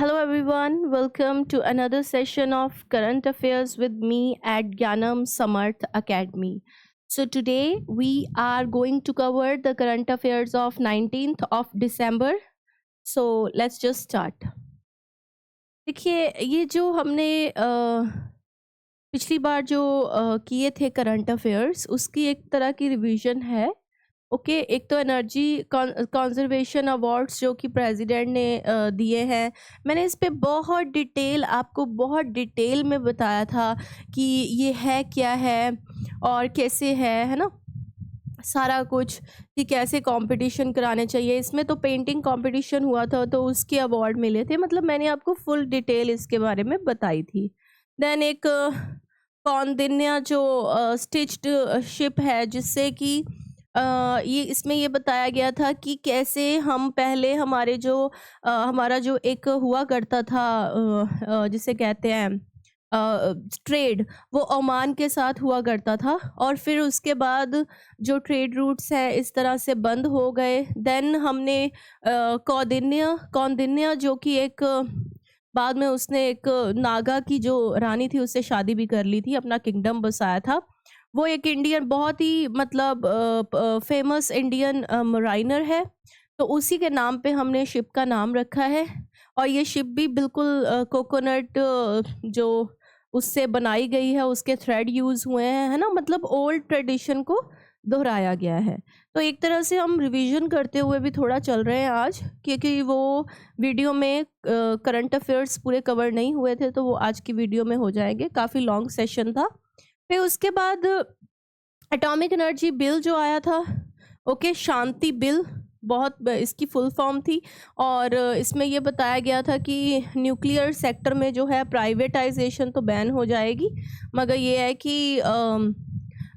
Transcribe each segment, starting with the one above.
Hello everyone, welcome to another session of Current Affairs with me at Gyanam Samarth Academy. So today we are going to cover the current affairs of 19th of December. So let's just start. देखिए ये जो हमने पिछली बार जो किए थे current affairs उसकी एक तरह की रिवीजन है। ओके, एक तो एनर्जी कंजर्वेशन अवार्ड्स जो कि प्रेसिडेंट ने दिए हैं। मैंने इस पे बहुत डिटेल में बताया था कि ये है क्या है और कैसे है ना, सारा कुछ कि कैसे कंपटीशन कराने चाहिए। इसमें तो पेंटिंग कंपटीशन हुआ था तो उसके अवार्ड मिले थे, मतलब मैंने आपको फुल डिटेल इसके बारे में बताई थी। देन एक कौंडिन्य जो स्टिच्ड शिप है, जिससे कि ये इसमें ये बताया गया था कि कैसे हम पहले हमारा जो एक हुआ करता था, जिसे कहते हैं ट्रेड, वो ओमान के साथ हुआ करता था और फिर उसके बाद जो ट्रेड रूट्स हैं इस तरह से बंद हो गए। देन हमने कौंडिन्य जो कि एक बाद में उसने एक नागा की जो रानी थी उससे शादी भी कर ली थी, अपना किंगडम बसाया था। वो एक इंडियन, बहुत ही मतलब फेमस इंडियन मराइनर है, तो उसी के नाम पे हमने शिप का नाम रखा है। और ये शिप भी बिल्कुल कोकोनट जो उससे बनाई गई है उसके थ्रेड यूज़ हुए हैं, है ना, मतलब ओल्ड ट्रेडिशन को दोहराया गया है। तो एक तरह से हम रिवीजन करते हुए भी थोड़ा चल रहे हैं आज, क्योंकि वो वीडियो में करंट अफेयर्स पूरे कवर नहीं हुए थे, तो वो आज की वीडियो में हो जाएंगे। काफ़ी लॉन्ग सेशन था। फिर उसके बाद एटॉमिक एनर्जी बिल जो आया था, ओके, शांति बिल बहुत इसकी फुल फॉर्म थी। और इसमें ये बताया गया था कि न्यूक्लियर सेक्टर में जो है प्राइवेटाइजेशन तो बैन हो जाएगी, मगर ये है कि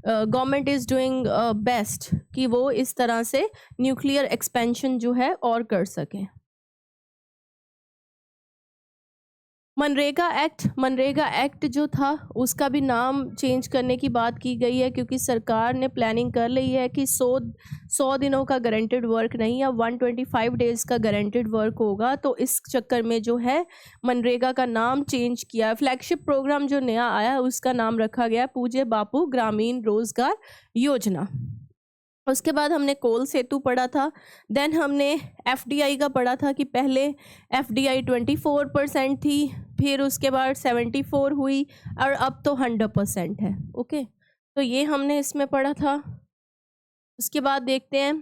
गवर्नमेंट इज़ डूइंग बेस्ट कि वो इस तरह से न्यूक्लियर एक्सपेंशन जो है और कर सकें। मनरेगा एक्ट जो था उसका भी नाम चेंज करने की बात की गई है, क्योंकि सरकार ने प्लानिंग कर ली है कि 100 दिनों का गारंटेड वर्क नहीं, अब 125 डेज़ का गारंटेड वर्क होगा। तो इस चक्कर में जो है मनरेगा का नाम चेंज किया है। फ्लैगशिप प्रोग्राम जो नया आया है उसका नाम रखा गया पूज्य बापू ग्रामीण रोजगार योजना। उसके बाद हमने कोल सेतु पढ़ा था। देन हमने एफडीआई का पढ़ा था कि पहले एफडीआई 24% थी, फिर उसके बाद 74 हुई और अब तो 100% है। ओके, तो ये हमने इसमें पढ़ा था। उसके बाद देखते हैं,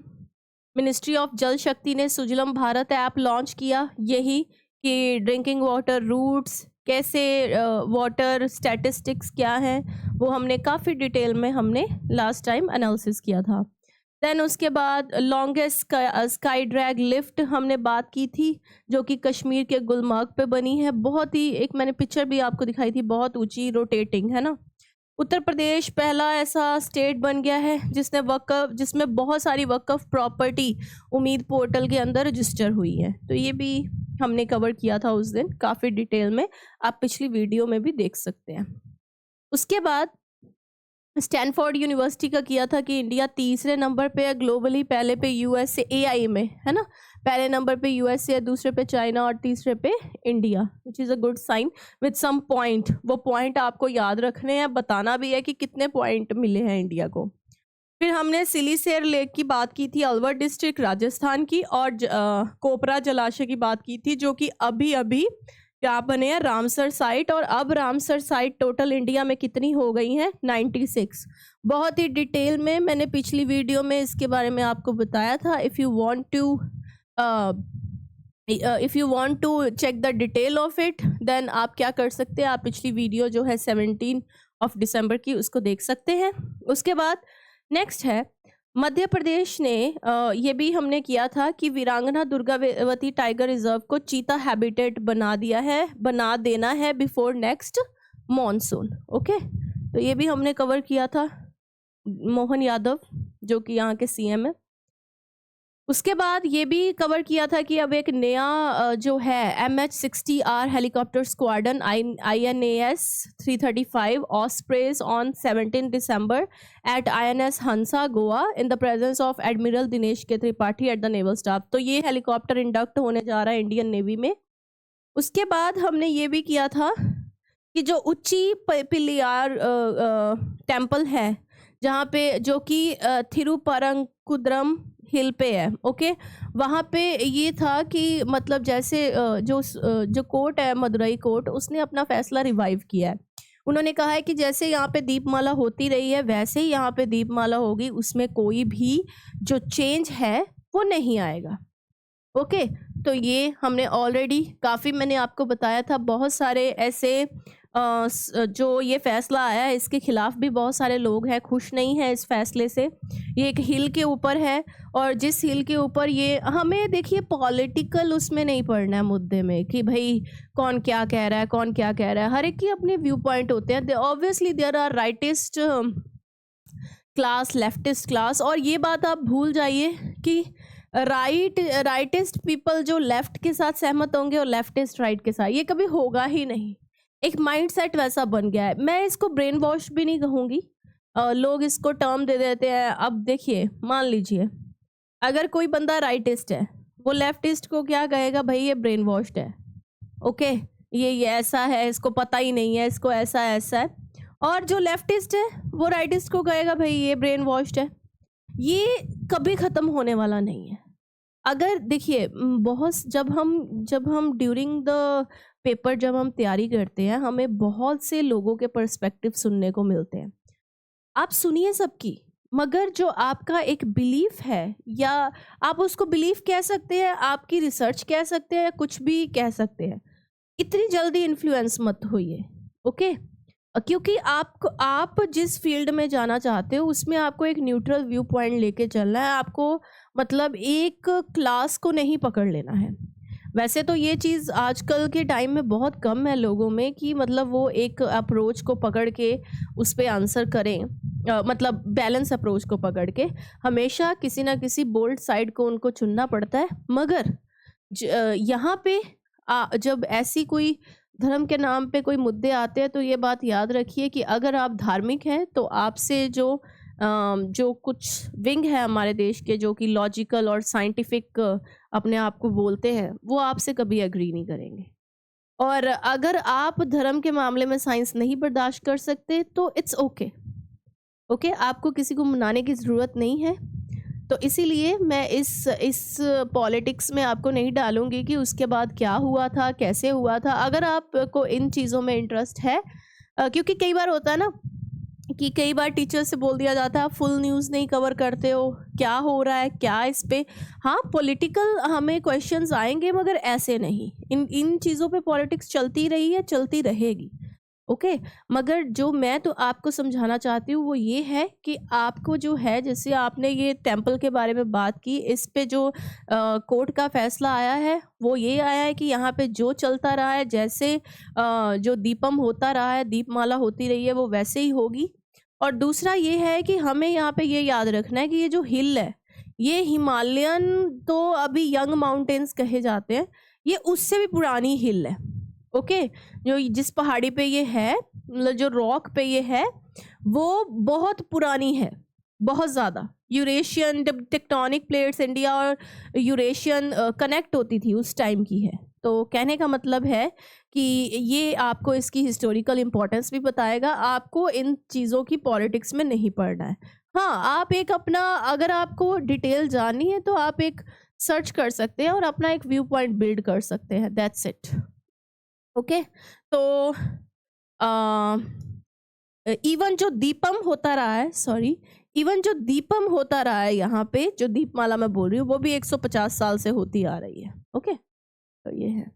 मिनिस्ट्री ऑफ जल शक्ति ने सुजलम भारत ऐप लॉन्च किया, यही कि ड्रिंकिंग वाटर रूट्स कैसे, वाटर स्टैटिस्टिक्स क्या हैं, वो हमने काफ़ी डिटेल में हमने लास्ट टाइम एनालिसिस किया था। देन उसके बाद लॉन्गेस्ट स्काई ड्रैग लिफ्ट हमने बात की थी, जो कि कश्मीर के गुलमर्ग पे बनी है। बहुत ही, एक मैंने पिक्चर भी आपको दिखाई थी, बहुत ऊंची रोटेटिंग है ना। उत्तर प्रदेश पहला ऐसा स्टेट बन गया है जिसमें बहुत सारी वक्फ प्रॉपर्टी उम्मीद पोर्टल के अंदर रजिस्टर हुई है। तो ये भी हमने कवर किया था उस दिन काफ़ी डिटेल में, आप पिछली वीडियो में भी देख सकते हैं। उसके बाद स्टैनफोर्ड यूनिवर्सिटी का किया था कि इंडिया तीसरे नंबर पे है ग्लोबली, पहले पे यूएसए एआई में, है ना, पहले नंबर पे यूएसए, दूसरे पे चाइना और तीसरे पे India, which is a good sign with some point. वो पॉइंट आपको याद रखने हैं, बताना भी है कि कितने पॉइंट मिले हैं इंडिया को। फिर हमने सिलीसेर लेक की बात की थी, अलवर डिस्ट्रिक्ट राजस्थान की, और कोपरा जलाशय की बात की थी, जो कि अभी अभी क्या बने हैं, रामसर साइट। और अब रामसर साइट टोटल इंडिया में कितनी हो गई हैं, 96। बहुत ही डिटेल में मैंने पिछली वीडियो में इसके बारे में आपको बताया था। If you want to check the detail of it, then आप क्या कर सकते हैं, आप पिछली वीडियो जो है 17 ऑफ दिसंबर की उसको देख सकते हैं। उसके बाद नेक्स्ट है मध्य प्रदेश ने, ये भी हमने किया था कि वीरांगना दुर्गावती टाइगर रिजर्व को चीता हैबिटेट बना देना है बिफोर नेक्स्ट मॉनसून। ओके, तो ये भी हमने कवर किया था, मोहन यादव जो कि यहाँ के सीएम है। उसके बाद ये भी कवर किया था कि अब एक नया जो है MH-60R helicopter squadron INAS 335 Ospreys on 17 December at INS Hansa Goa in the presence of admiral Dinesh K Tripathi at the naval staff. तो ये हेलीकॉप्टर इंडक्ट होने जा रहा है इंडियन नेवी में उसके बाद हमने ये भी किया था कि जो उच्ची पिल्लियार टेम्पल है, जहाँ पे जो कि थिरुपरंकुद्रम हिल पे है, ओके। वहाँ पे ये था कि मतलब जैसे जो कोर्ट है, मदुरई कोर्ट, उसने अपना फैसला रिवाइव किया है। उन्होंने कहा है कि जैसे यहाँ पे दीपमाला होती रही है वैसे ही यहाँ पे दीपमाला होगी, उसमें कोई भी जो चेंज है वो नहीं आएगा, ओके। तो ये हमने ऑलरेडी काफ़ी, मैंने आपको बताया था, बहुत सारे ऐसे जो ये फैसला आया है इसके खिलाफ भी बहुत सारे लोग हैं, खुश नहीं हैं इस फैसले से। ये एक हिल के ऊपर है, और जिस हिल के ऊपर ये, हमें देखिए पॉलिटिकल उसमें नहीं पड़ना है मुद्दे में कि भाई कौन क्या कह रहा है, कौन क्या कह रहा है। हर एक की अपने व्यू पॉइंट होते हैं। Obviously there are rightist class, leftist class, और ये बात आप भूल जाइए कि राइटिस्ट पीपल जो लेफ्ट के साथ सहमत होंगे और लेफ्टिस्ट राइट के साथ, ये कभी होगा ही नहीं। एक माइंडसेट वैसा बन गया है। मैं इसको ब्रेन वॉश भी नहीं कहूँगी, लोग इसको टर्म दे देते हैं। अब देखिए, मान लीजिए अगर कोई बंदा राइटिस्ट है, वो लेफ्टिस्ट को क्या कहेगा, भाई ये ब्रेन वॉश्ड है, ओके, ये ऐसा है, इसको पता ही नहीं है, इसको ऐसा ऐसा है। और जो लेफ्टिस्ट है वो राइटिस्ट को कहेगा भाई ये ब्रेन वॉश्ड है। ये कभी ख़त्म होने वाला नहीं है। अगर देखिए बहुत, जब हम ड्यूरिंग द पेपर जब हम तैयारी करते हैं, हमें बहुत से लोगों के पर्सपेक्टिव सुनने को मिलते हैं। आप सुनिए सबकी, मगर जो आपका एक बिलीफ है, या आप उसको बिलीफ कह सकते हैं, आपकी रिसर्च कह सकते हैं, कुछ भी कह सकते हैं, इतनी जल्दी इन्फ्लुएंस मत होइए, ओके। क्योंकि आप जिस फील्ड में जाना चाहते हो उसमें आपको एक न्यूट्रल व्यू पॉइंट लेके चलना है। आपको मतलब एक क्लास को नहीं पकड़ लेना है। वैसे तो ये चीज़ आजकल के टाइम में बहुत कम है लोगों में कि मतलब वो एक अप्रोच को पकड़ के उस पे आंसर करें, मतलब बैलेंस अप्रोच को पकड़ के। हमेशा किसी ना किसी बोल्ड साइड को उनको चुनना पड़ता है। मगर यहाँ पे जब ऐसी कोई धर्म के नाम पे कोई मुद्दे आते हैं तो ये बात याद रखिए कि अगर आप धार्मिक हैं तो आपसे जो कुछ विंग है हमारे देश के, जो कि लॉजिकल और साइंटिफिक अपने आप को बोलते हैं, वो आपसे कभी एग्री नहीं करेंगे। और अगर आप धर्म के मामले में साइंस नहीं बर्दाश्त कर सकते तो इट्स ओके, ओके, आपको किसी को मनाने की ज़रूरत नहीं है। तो इसीलिए मैं इस पॉलिटिक्स में आपको नहीं डालूंगी कि उसके बाद क्या हुआ था, कैसे हुआ था। अगर आपको इन चीज़ों में इंटरेस्ट है, क्योंकि कई बार होता है ना कि कई बार टीचर से बोल दिया जाता है आप फुल न्यूज़ नहीं कवर करते हो, क्या हो रहा है, क्या इस पे। हाँ, पॉलिटिकल हमें क्वेश्चंस आएंगे, मगर ऐसे नहीं। इन चीज़ों पे पॉलिटिक्स चलती रही है, चलती रहेगी, ओके। मगर जो मैं तो आपको समझाना चाहती हूँ वो ये है कि आपको जो है, जैसे आपने ये टेम्पल के बारे में बात की, इस पे जो कोर्ट का फैसला आया है वो ये आया है कि यहाँ पे जो चलता रहा है, जैसे जो दीपम होता रहा है, दीपमाला होती रही है, वो वैसे ही होगी। और दूसरा ये है कि हमें यहाँ पे ये याद रखना है कि ये जो हिल है, ये हिमालयन तो अभी यंग माउंटेन्स कहे जाते हैं, ये उससे भी पुरानी हिल है, ओके। जो जिस पहाड़ी पे ये है, मतलब जो रॉक पे ये है, वो बहुत पुरानी है, बहुत ज़्यादा। यूरेशियन टेक्टोनिक प्लेट्स इंडिया और यूरेशियन कनेक्ट होती थी उस टाइम की है। तो कहने का मतलब है कि ये आपको इसकी हिस्टोरिकल इम्पोर्टेंस भी बताएगा। आपको इन चीज़ों की पॉलिटिक्स में नहीं पड़ना है। हाँ, आप एक अपना, अगर आपको डिटेल जाननी है तो आप एक सर्च कर सकते हैं और अपना एक व्यू पॉइंट बिल्ड कर सकते हैं, दैट्स इट, ओके। तो इवन जो दीपम होता रहा है, सॉरी, इवन जो दीपम होता रहा है यहाँ पे, जो दीपमाला मैं बोल रही हूँ, वो भी 150 साल से होती आ रही है, ओके। तो ये है।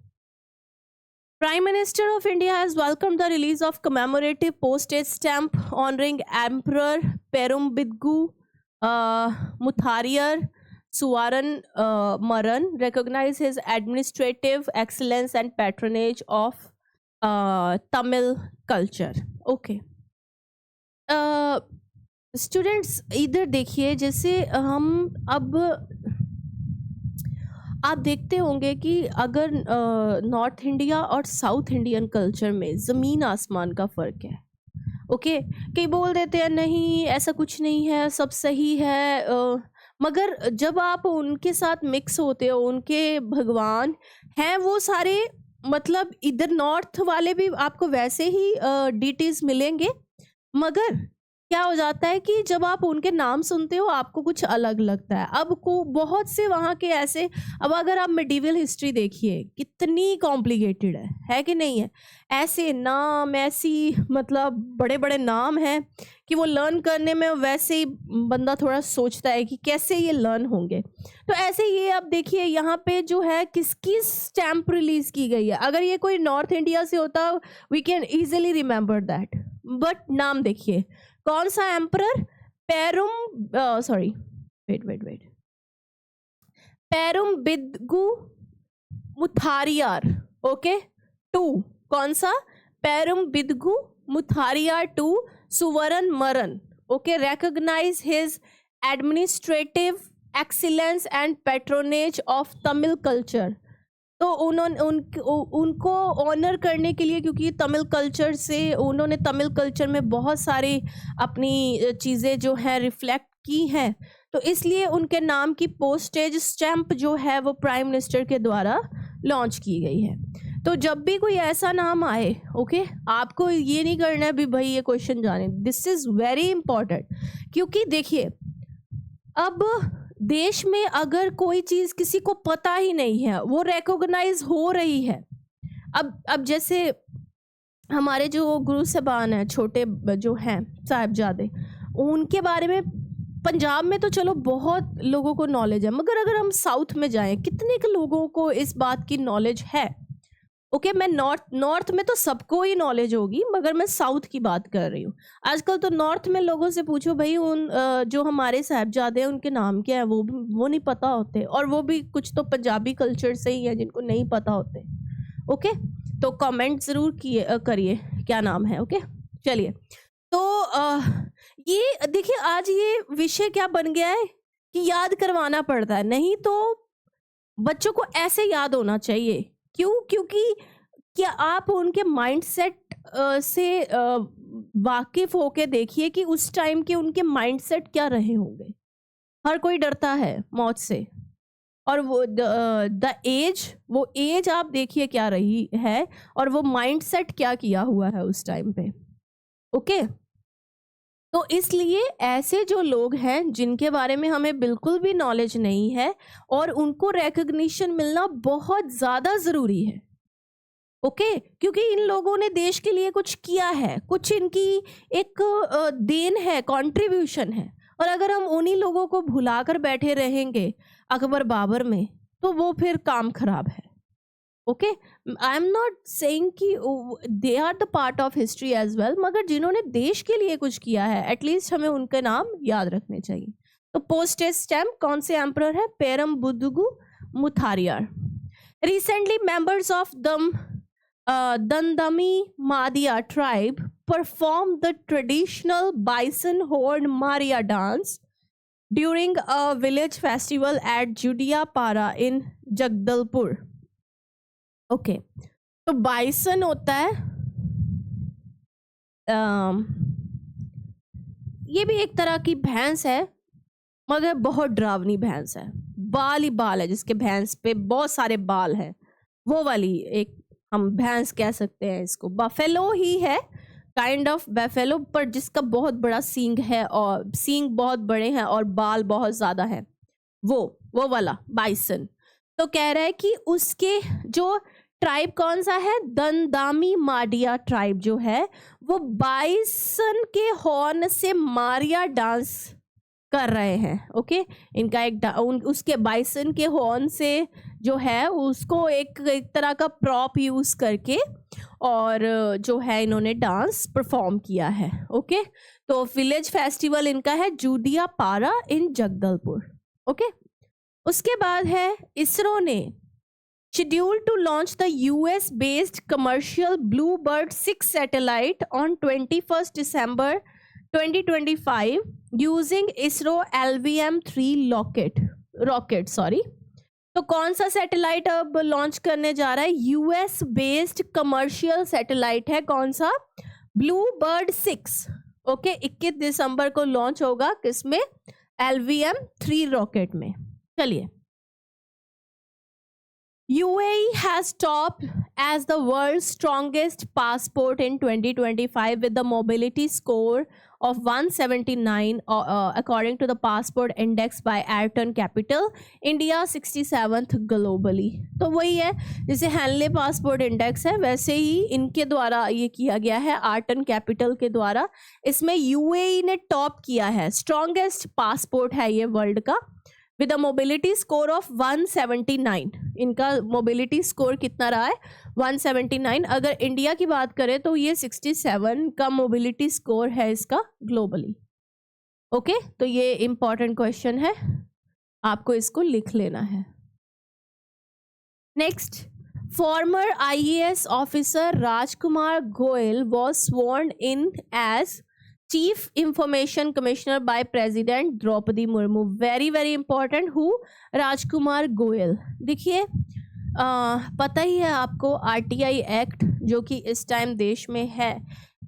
Prime Minister of India has welcomed the release of commemorative postage stamp honoring Emperor Perumbidgu Muthariyar Suvaran Maran, recognize his administrative excellence and patronage of Tamil culture. Okay. Students इधर देखिए, जैसे हम अब आप देखते होंगे कि अगर नॉर्थ इंडिया और साउथ इंडियन कल्चर में ज़मीन आसमान का फ़र्क है, ओके। कई बोल देते हैं नहीं ऐसा कुछ नहीं है, सब सही है, मगर जब आप उनके साथ मिक्स होते हो, उनके भगवान हैं वो सारे मतलब इधर नॉर्थ वाले भी आपको वैसे ही डिटीज मिलेंगे, मगर क्या हो जाता है कि जब आप उनके नाम सुनते हो आपको कुछ अलग लगता है। अब को बहुत से वहाँ के ऐसे, अब अगर आप मेडिवल हिस्ट्री देखिए कितनी कॉम्प्लिकेटेड है कि नहीं है? ऐसे नाम, ऐसी मतलब बड़े बड़े नाम हैं कि वो लर्न करने में वैसे ही बंदा थोड़ा सोचता है कि कैसे ये लर्न होंगे। तो ऐसे ये आप देखिए यहाँ पे जो है किसकी स्टैम्प रिलीज की गई है। अगर ये कोई नॉर्थ इंडिया से होता we can easily remember that, but नाम देखिए कौन सा emperor, Perum sorry wait Perum Bidugu Mutharaiyar, okay two, कौन सा, Perum Bidugu Mutharaiyar two Suvaran Maran, okay, recognize his administrative excellence and patronage of Tamil culture। तो उन्होंने उनको ऑनर करने के लिए, क्योंकि तमिल कल्चर से उन्होंने तमिल कल्चर में बहुत सारी अपनी चीज़ें जो है रिफ्लेक्ट की हैं, तो इसलिए उनके नाम की पोस्टेज स्टैंप जो है वो प्राइम मिनिस्टर के द्वारा लॉन्च की गई है। तो जब भी कोई ऐसा नाम आए, ओके, आपको ये नहीं करना है भी भाई ये क्वेश्चन जाने, दिस इज़ वेरी इंपॉर्टेंट। क्योंकि देखिए अब देश में अगर कोई चीज़ किसी को पता ही नहीं है, वो रिकॉग्नाइज हो रही है। अब जैसे हमारे जो गुरु साहबान हैं, छोटे जो हैं साहिबजादे, उनके बारे में पंजाब में तो चलो बहुत लोगों को नॉलेज है, मगर अगर हम साउथ में जाएं कितने के लोगों को इस बात की नॉलेज है? ओके, मैं नॉर्थ में तो सबको ही नॉलेज होगी, मगर मैं साउथ की बात कर रही हूँ। आजकल तो नॉर्थ में लोगों से पूछो भाई उन जो हमारे साहिबजादे हैं उनके नाम क्या है, वो नहीं पता होते, और वो भी कुछ तो पंजाबी कल्चर से ही है जिनको नहीं पता होते। ओके, तो कमेंट ज़रूर करिए क्या नाम है। ओके, चलिए, तो ये देखिए आज ये विषय क्या बन गया है कि याद करवाना पड़ता है, नहीं तो बच्चों को ऐसे याद होना चाहिए। क्यों? क्योंकि क्या आप उनके माइंडसेट से वाकिफ होके देखिए कि उस टाइम के उनके माइंडसेट क्या रहे होंगे। हर कोई डरता है मौत से, और वो वो एज आप देखिए क्या रही है, और वो माइंडसेट क्या किया हुआ है उस टाइम पे। ओके, तो इसलिए ऐसे जो लोग हैं जिनके बारे में हमें बिल्कुल भी नॉलेज नहीं है और उनको रिकग्निशन मिलना बहुत ज़्यादा ज़रूरी है। ओके, क्योंकि इन लोगों ने देश के लिए कुछ किया है, कुछ इनकी एक देन है, कंट्रीब्यूशन है, और अगर हम उन्हीं लोगों को भुलाकर बैठे रहेंगे अकबर बाबर में, तो वो फिर काम खराब है। Okay, I am not saying कि they are the part of history as well, मगर जिन्होंने देश के लिए कुछ किया है एटलीस्ट हमें उनके नाम याद रखने चाहिए। तो पोस्टेज स्टैम्प कौन से एम्परर है? Perum Budugu Mutharaiyar. Recently members of Dandami Madia tribe perform the traditional bison horn Maria dance during a village festival at Judiapara in Jagdalpur. Okay, तो बाइसन होता है, ये भी एक तरह की भैंस है, मगर बहुत डरावनी भैंस है, बाल ही बाल है, जिसके भैंस पे बहुत सारे बाल हैं, वो वाली एक हम भैंस कह सकते हैं इसको। बफेलो ही है, काइंड ऑफ बफेलो, पर जिसका बहुत बड़ा सींग है और सींग बहुत बड़े हैं और बाल बहुत ज़्यादा हैं, वो वाला बाइसन। तो कह रहा है कि उसके जो ट्राइब कौन सा है, दंदामी माडिया ट्राइब जो है, वो बाइसन के हॉर्न से मारिया डांस कर रहे हैं। ओके, इनका एक उसके बाइसन के हॉर्न से जो है उसको एक तरह का प्रॉप यूज करके और जो है इन्होंने डांस परफॉर्म किया है। ओके, तो विलेज फेस्टिवल इनका है जुडियापारा इन जगदलपुर। ओके, उसके बाद है इसरो ने scheduled to launch the US-based commercial Bluebird 6 satellite on 21st December 2025 using ISRO LVM-3 rocket। तो कौन सा सैटेलाइट अब लॉन्च करने जा रहा है? यूएस बेस्ड कमर्शियल सैटेलाइट है, कौन सा? ब्लूबर्ड 6। ओके, 21 दिसंबर को लॉन्च होगा, किसमें? LVM-3 रॉकेट में। चलिए, UAE has topped as the world's strongest passport in 2025 with the mobility score of 179 according to the passport index by Ayrton Capital. India 67th globally. तो वही है जैसे हैनले पासपोर्ट इंडेक्स है वैसे ही इनके द्वारा ये किया गया है आर्टन कैपिटल के द्वारा. इसमें यूएई ने टॉप किया है. स्ट्रॉन्गेस्ट पासपोर्ट है ये वर्ल्ड का with a mobility score of 179. इनका मोबिलिटी स्कोर कितना रहा है 179. अगर इंडिया की बात करें तो ये 67 का मोबिलिटी स्कोर है इसका ग्लोबली. ओके तो ये इंपॉर्टेंट क्वेश्चन है, आपको इसको लिख लेना है. Next, former IAS officer Rajkumar Goyal was sworn in as Chief Information Commissioner by President Draupadi Murmu. Very very important. Who? राजकुमार गोयल. देखिए पता ही है आपको RTI एक्ट जो कि इस टाइम देश में है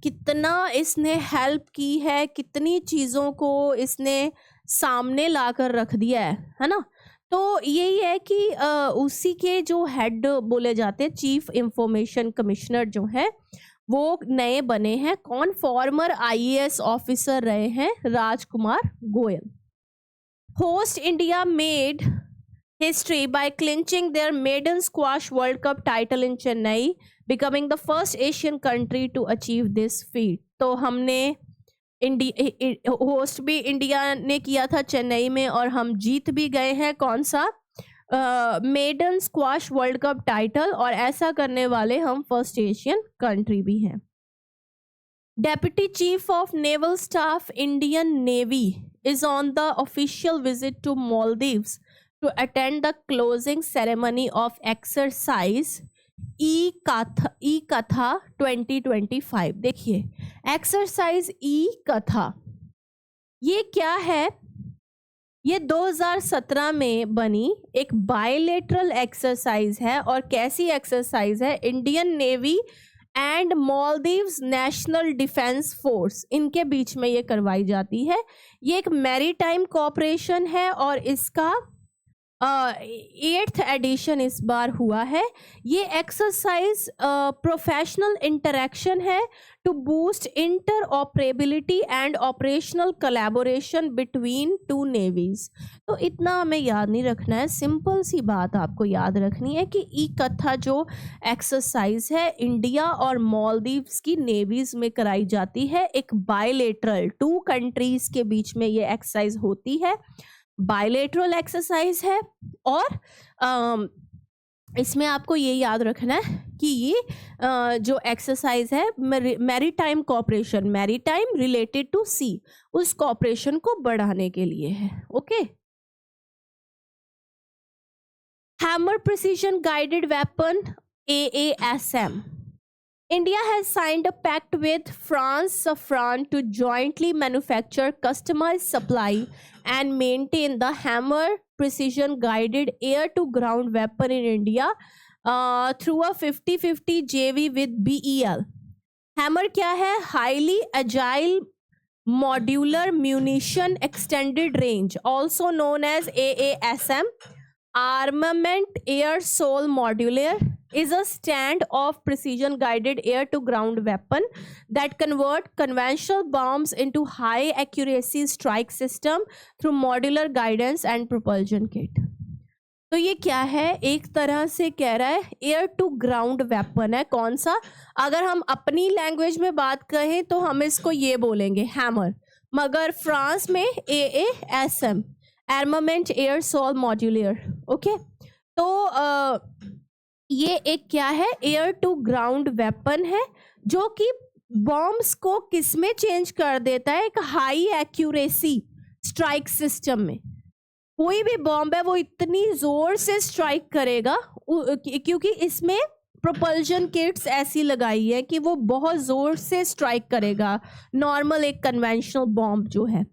कितना इसने हेल्प की है, कितनी चीज़ों को इसने सामने लाकर रख दिया है ना. तो यही है कि उसी के जो हेड बोले जाते हैं चीफ इंफॉर्मेशन कमिश्नर जो है वो नए बने हैं. कौन? फॉर्मर IAS ऑफिसर रहे हैं Rajkumar Goyal. Host India made history by clinching their maiden squash world cup title in Chennai, becoming the first Asian country to achieve this feat. तो हमने होस्ट भी इंडिया ने किया था चेन्नई में और हम जीत भी गए हैं. कौन सा? Maiden squash world cup title, और ऐसा करने वाले हम फर्स्ट एशियन कंट्री भी हैं. Deputy chief of naval staff Indian navy is on the official visit to Maldives to attend the closing ceremony of exercise Ekatha 2025. देखिए एक्सरसाइज ई कथा ये क्या है? ये 2017 में बनी एक बायलेटरल एक्सरसाइज है. और कैसी एक्सरसाइज है? Indian navy and Maldives national defence force इनके बीच में ये करवाई जाती है. ये एक मैरीटाइम कोऑपरेशन है और इसका 8th एडिशन इस बार हुआ है. ये एक्सरसाइज प्रोफेशनल इंटरेक्शन है to boost interoperability and operational collaboration between two navies. तो इतना हमें याद नहीं रखना है, सिंपल सी बात आपको याद रखनी है कि ई कथा जो एक्सरसाइज है इंडिया और मालदीव्स की नेवीज में कराई जाती है. एक बायलेटरल 2 कंट्रीज के बीच में ये एक्सरसाइज होती है. बायलेटरल एक्सरसाइज है और इसमें आपको ये याद रखना है कि ये जो एक्सरसाइज है maritime cooperation, maritime related to sea, उस कोऑपरेशन को बढ़ाने के लिए है. Okay. Hammer precision guided weapon AASM. India has signed a pact with France Safran to jointly manufacture, customize, supply and maintain the Hammer precision guided air-to-ground weapon in India through a 50-50 JV with BEL. Hammer क्या है? Highly agile modular munition extended range, also known as AASM. Armament Air Soul Modular is a stand-off precision guided air-to-ground weapon that convert conventional bombs into high accuracy strike system through modular guidance and propulsion kit. तो ये क्या है? एक तरह से कह रहा है एयर टू ग्राउंड वेपन है. कौन सा? अगर हम अपनी लैंग्वेज में बात कहें तो हम इसको ये बोलेंगे हैमर, मगर फ्रांस में AASM, armament air sol modular. Okay. तो ये एक क्या है? एयर टू ग्राउंड वेपन है जो कि बॉम्ब्स को किस में चेंज कर देता है? एक हाई एक्यूरेसी स्ट्राइक सिस्टम में. कोई भी बॉम्ब है वो इतनी जोर से स्ट्राइक करेगा क्योंकि इसमें प्रोपल्जन किट्स ऐसी लगाई है कि वो बहुत जोर से स्ट्राइक करेगा नॉर्मल एक कन्वेंशनल बॉम्ब जो है.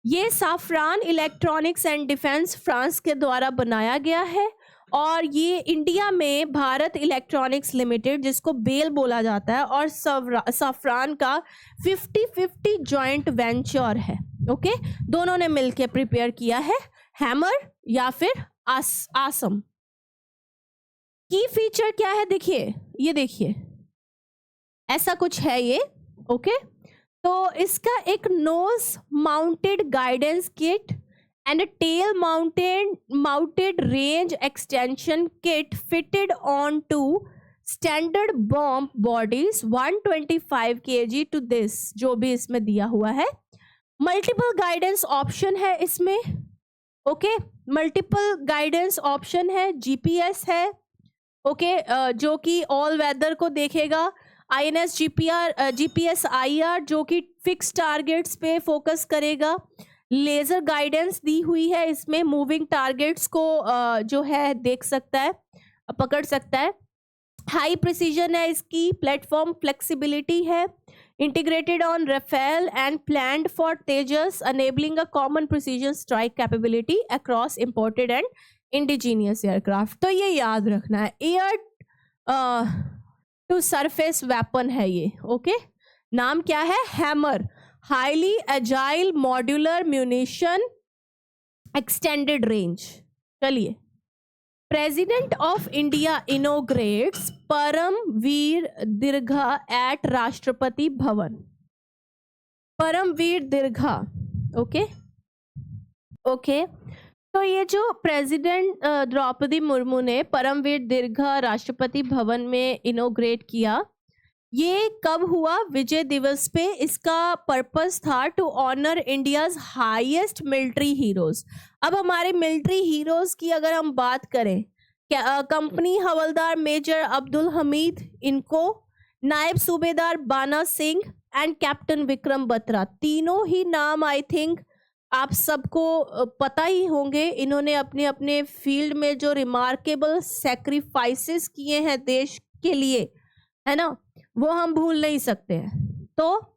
ये साफ्रान इलेक्ट्रॉनिक्स एंड डिफेंस फ्रांस के द्वारा बनाया गया है और ये इंडिया में भारत इलेक्ट्रॉनिक्स लिमिटेड जिसको बेल बोला जाता है और साफ्रान का 50-50 जॉइंट वेंचर है. ओके. दोनों ने मिलकर प्रिपेयर किया है हैमर या फिर आसम. की फीचर क्या है, देखिए ये देखिए ऐसा कुछ है ये। ओके, तो इसका एक nose mounted guidance kit and tail mounted range extension kit fitted on to standard bomb bodies 125 kg to this, जो भी इसमें दिया हुआ है। मल्टीपल गाइडेंस ऑप्शन है इसमें। ओके, मल्टीपल गाइडेंस ऑप्शन है, जीपीएस है। ओके, जो कि ऑल वेदर को देखेगा, INS GPS IR जो कि फिक्स टारगेट्स पे फोकस करेगा। लेजर गाइडेंस दी हुई है इसमें, मूविंग टारगेट्स को जो है देख सकता है, पकड़ सकता है। हाई प्रिसीजन है इसकी, प्लेटफॉर्म फ्लेक्सिबिलिटी है, integrated on Rafale and planned for Tejas, enabling a common precision strike capability across imported and indigenous aircraft। तो ये याद रखना है, एयर टू सरफेस वेपन है ये। ओके, नाम क्या है, Hammer, highly agile modular munition extended range. चलिए, president of India inaugurates Paramvir Dirgha at Rashtrapati Bhavan. Paramvir दीर्घा, ओके ओके, तो ये जो प्रेसिडेंट द्रौपदी मुर्मू ने परमवीर दीर्घा राष्ट्रपति भवन में इनोग्रेट किया, ये कब हुआ, विजय दिवस पे। इसका पर्पस था to honour India's highest military heroes. अब हमारे मिलिट्री हीरोज की अगर हम बात करें, कंपनी हवलदार मेजर अब्दुल हमीद, इनको नायब सूबेदार बाना सिंह एंड कैप्टन विक्रम बत्रा, तीनों ही नाम आई थिंक आप सबको पता ही होंगे। इन्होंने अपने अपने फील्ड में जो रिमार्केबल सेक्रीफाइसेस किए हैं देश के लिए, है ना, वो हम भूल नहीं सकते हैं। तो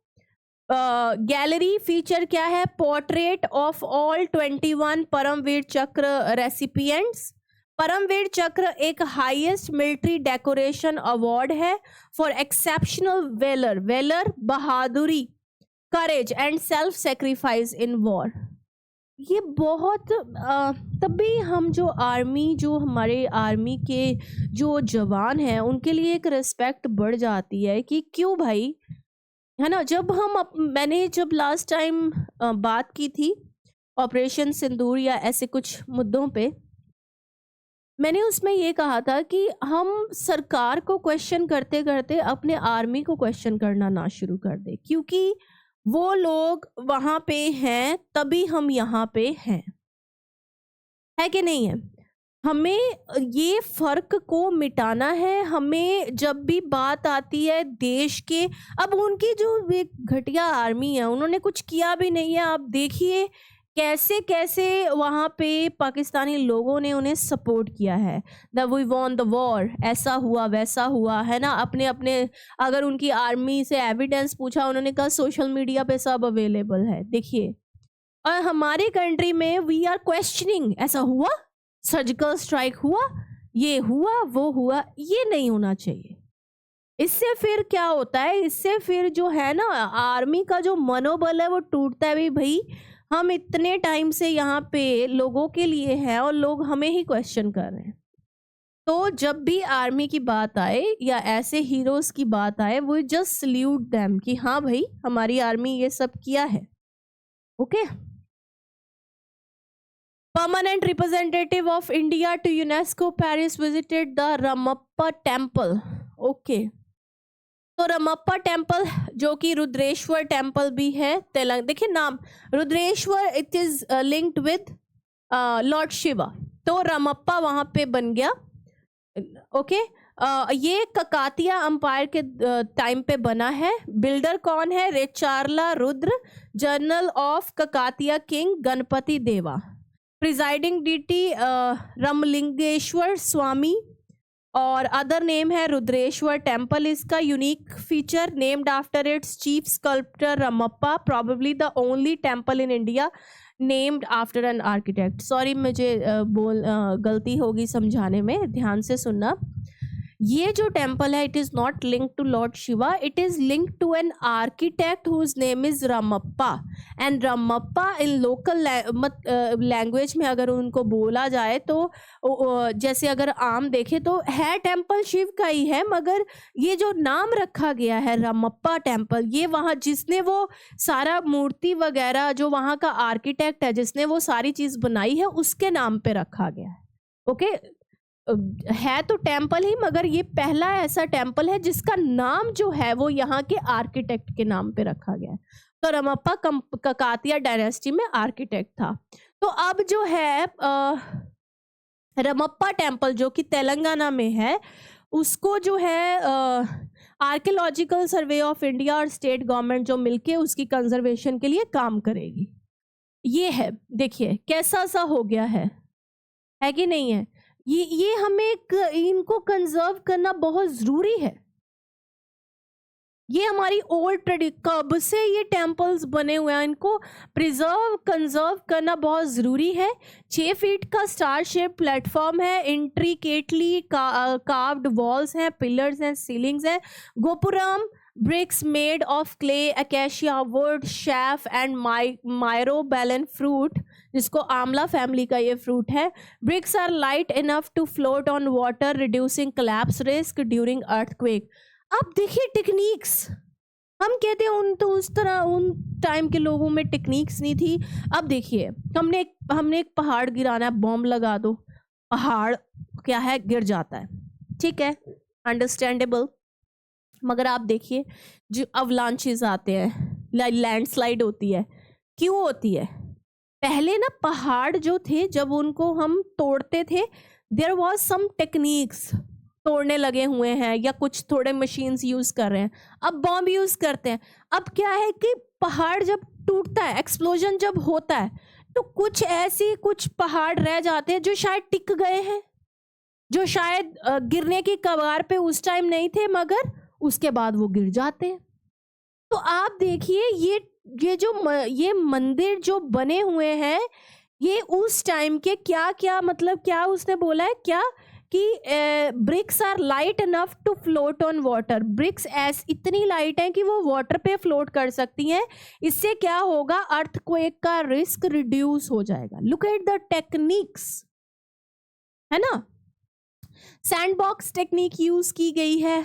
गैलरी फीचर क्या है, पोर्ट्रेट ऑफ ऑल 21 परमवीर चक्र रेसिपिएंट्स। परमवीर चक्र एक हाईएस्ट मिलिट्री डेकोरेशन अवार्ड है फॉर एक्सेप्शनल वेलर बहादुरी, courage and self sacrifice in war. ये बहुत तभी हम जो हमारे आर्मी के जो जवान हैं उनके लिए एक रिस्पेक्ट बढ़ जाती है कि क्यों भाई, है ना। मैंने जब लास्ट टाइम बात की थी ऑपरेशन सिंदूर या ऐसे कुछ मुद्दों पे, मैंने उसमें ये कहा था कि हम सरकार को क्वेश्चन करते करते अपने आर्मी को क्वेश्चन करना ना शुरू कर दे, क्योंकि वो लोग वहां पे हैं तभी हम यहाँ पे हैं, है कि नहीं है। हमें ये फर्क को मिटाना है। हमें जब भी बात आती है देश के, अब उनकी जो घटिया आर्मी है उन्होंने कुछ किया भी नहीं है। आप देखिए कैसे कैसे वहाँ पे पाकिस्तानी लोगों ने उन्हें सपोर्ट किया है, the we won the war, ऐसा हुआ वैसा हुआ, है ना। अपने अपने अगर उनकी आर्मी से एविडेंस पूछा, उन्होंने कहा सोशल मीडिया पे सब अवेलेबल है, देखिए। और हमारे कंट्री में वी आर क्वेश्चनिंग, ऐसा हुआ, सर्जिकल स्ट्राइक हुआ, ये हुआ वो हुआ, ये नहीं होना चाहिए। इससे फिर क्या होता है, इससे फिर जो है ना आर्मी का जो मनोबल है वो टूटता है। भाई हम इतने टाइम से यहाँ पे लोगों के लिए हैं और लोग हमें ही क्वेश्चन कर रहे हैं। तो जब भी आर्मी की बात आए या ऐसे हीरोज की बात आए, वो जस्ट सल्यूट देम कि हाँ भाई हमारी आर्मी ये सब किया है। Okay, permanent representative of India to UNESCO Paris visited the Ramappa temple. Okay, तो रमप्पा टेम्पल जो कि रुद्रेश्वर टेम्पल भी है, तेलंगाना, देखिए नाम Rudreshwar, it is linked with Lord Shiva, तो रमप्पा वहां पे बन गया। ओके, ये ककातिया अंपायर के टाइम पे बना है। बिल्डर कौन है, Recharla Rudra, general of Kakatiya king Ganapati Deva. Presiding deity Ramalingeswara Swami, और अदर नेम है रुद्रेश्वर टेम्पल। इसका unique feature, named after its chief sculptor Ramappa, probably the only temple in India named after an architect. Sorry, मुझे गलती होगी समझाने में, ध्यान से सुनना। ये जो टेम्पल है, it is not linked to lord Shiva, it is linked to an architect whose name is Ramappa. And Ramappa in local language में अगर उनको बोला जाए तो जैसे अगर आम देखे तो है टेम्पल शिव का ही है, मगर ये जो नाम रखा गया है रामप्पा टेम्पल, ये वहाँ जिसने वो सारा मूर्ति वगैरह, जो वहाँ का आर्किटेक्ट है जिसने वो सारी चीज बनाई है, उसके नाम पे रखा गया है। ओके, है तो टेम्पल ही, मगर ये पहला ऐसा टेम्पल है जिसका नाम जो है वो यहाँ के आर्किटेक्ट के नाम पे रखा गया है। तो रामप्पा ककातिया डायनेस्टी में आर्किटेक्ट था। तो अब जो है रामप्पा टेम्पल जो कि तेलंगाना में है, उसको जो है आर्कियोलॉजिकल सर्वे ऑफ इंडिया और स्टेट गवर्नमेंट जो मिलके उसकी कंजर्वेशन के लिए काम करेगी। ये है, देखिए कैसा सा हो गया है कि नहीं है। ये हमें इनको कंजर्व करना बहुत जरूरी है। ये हमारी ओल्ड कब से ये टेम्पल्स बने हुए हैं, इनको प्रिजर्व कंजर्व करना बहुत ज़रूरी है। 6 फीट का स्टार शेप प्लेटफॉर्म है, इंट्रिकेटली कार्व्ड वॉल्स हैं, पिलर्स हैं, सीलिंग्स हैं, gopuram bricks made of clay, acacia wood, chaff and myrobalan fruit, जिसको आंवला फैमिली का ये फ्रूट है। bricks are light enough to float on water, reducing collapse risk during earthquake। अब देखिए टेक्निक्स, हम कहते हैं उस तरह उन टाइम के लोगों में टेक्निक्स नहीं थी। अब देखिए हमने एक पहाड़ गिराना है, बॉम्ब लगा दो, पहाड़ क्या है, गिर जाता है, ठीक है, अंडरस्टैंडेबल। मगर आप देखिए जो अवलांचेस आते हैं, लैंडस्लाइड होती है, क्यों होती है? पहले ना पहाड़ जो थे जब उनको हम तोड़ते थे, देयर वाज सम टेक्निक्स, तोड़ने लगे हुए हैं या कुछ थोड़े मशीन्स यूज कर रहे हैं, अब बॉम्ब यूज करते हैं। अब क्या है कि पहाड़ जब टूटता है, एक्सप्लोजन जब होता है, तो कुछ पहाड़ रह जाते हैं जो शायद टिक गए हैं, जो शायद गिरने की कगार पे उस टाइम नहीं थे, मगर उसके बाद वो गिर जाते हैं। तो आप देखिए ये मंदिर जो बने हुए हैं, ये उस टाइम के क्या मतलब क्या उसने बोला है क्या कि bricks are light enough to float on water. Bricks इतनी लाइट हैं कि वो वाटर पे फ्लोट कर सकती हैं। इससे क्या होगा, अर्थक्वेक का रिस्क रिड्यूस हो जाएगा। लुक एट द टेक्निक्स, है ना। सैंडबॉक्स टेक्निक यूज की गई है।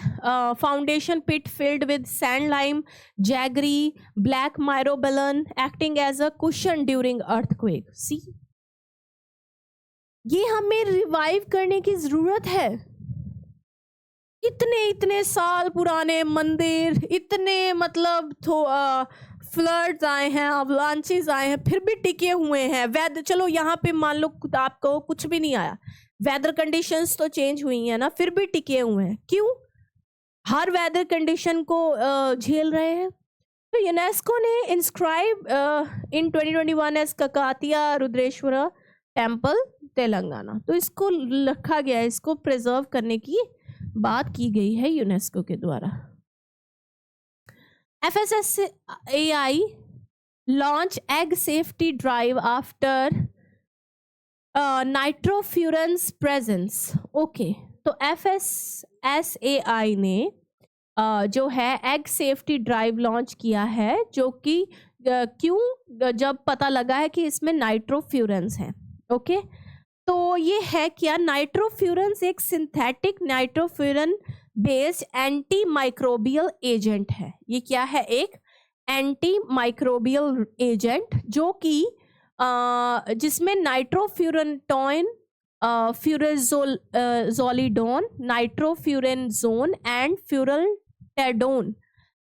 Foundation pit filled with sand lime, jaggery, black myrobalan acting as a cushion during earthquake. See, ये हमें रिवाइव करने की जरूरत है। इतने साल पुराने मंदिर, इतने मतलब फ्लड्स आए हैं, अवलांचेस आए हैं, फिर भी टिके हुए हैं। वेदर, चलो यहाँ पे मान लो आपको कुछ भी नहीं आया, वेदर कंडीशंस तो चेंज हुई हैं ना, फिर भी टिके हुए हैं। क्यों? हर वेदर कंडीशन को झेल रहे हैं। तो यूनेस्को ने inscribe in 2021 as Kakatiya Rudreshwara temple Telangana. तो इसको रखा गया है, इसको प्रिजर्व करने की बात की गई है यूनेस्को के द्वारा। FSSAI launch egg safety drive after nitrofurans presence. Okay, तो FSSAI ने जो है एग सेफ्टी ड्राइव लॉन्च किया है, जो कि क्यों, जब पता लगा है कि इसमें नाइट्रोफ्यूरेंस है। ओके, तो ये है क्या, नाइट्रोफ्यूरेंस एक synthetic nitrofuran based anti microbial agent है। ये क्या है, एक एंटी माइक्रोबियल एजेंट जो कि जिसमें nitrofurantoin, furazolidone, nitrofurazone and furaltadone,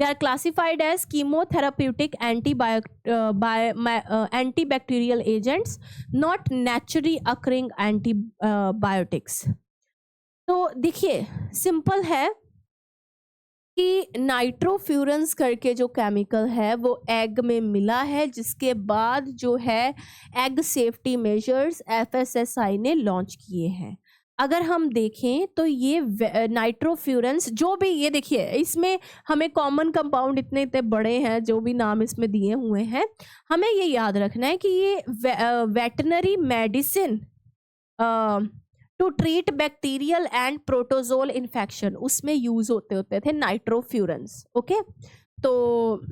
they are classified as chemotherapeutic antibacterial agents, not naturally occurring antibiotics। तो देखिए सिंपल है कि नाइट्रोफ्यूरेंस करके जो केमिकल है वो एग में मिला है, जिसके बाद जो है एग सेफ्टी मेजर्स FSSAI ने लॉन्च किए हैं। अगर हम देखें तो ये नाइट्रोफ्यूरेंस जो भी, ये देखिए इसमें हमें कॉमन कंपाउंड इतने बड़े हैं, जो भी नाम इसमें दिए हुए हैं, हमें ये याद रखना है कि ये veterinary medicine to treat bacterial and protozoal infection, उसमें यूज होते थे नाइट्रोफ्यूरन्स। ओके, तो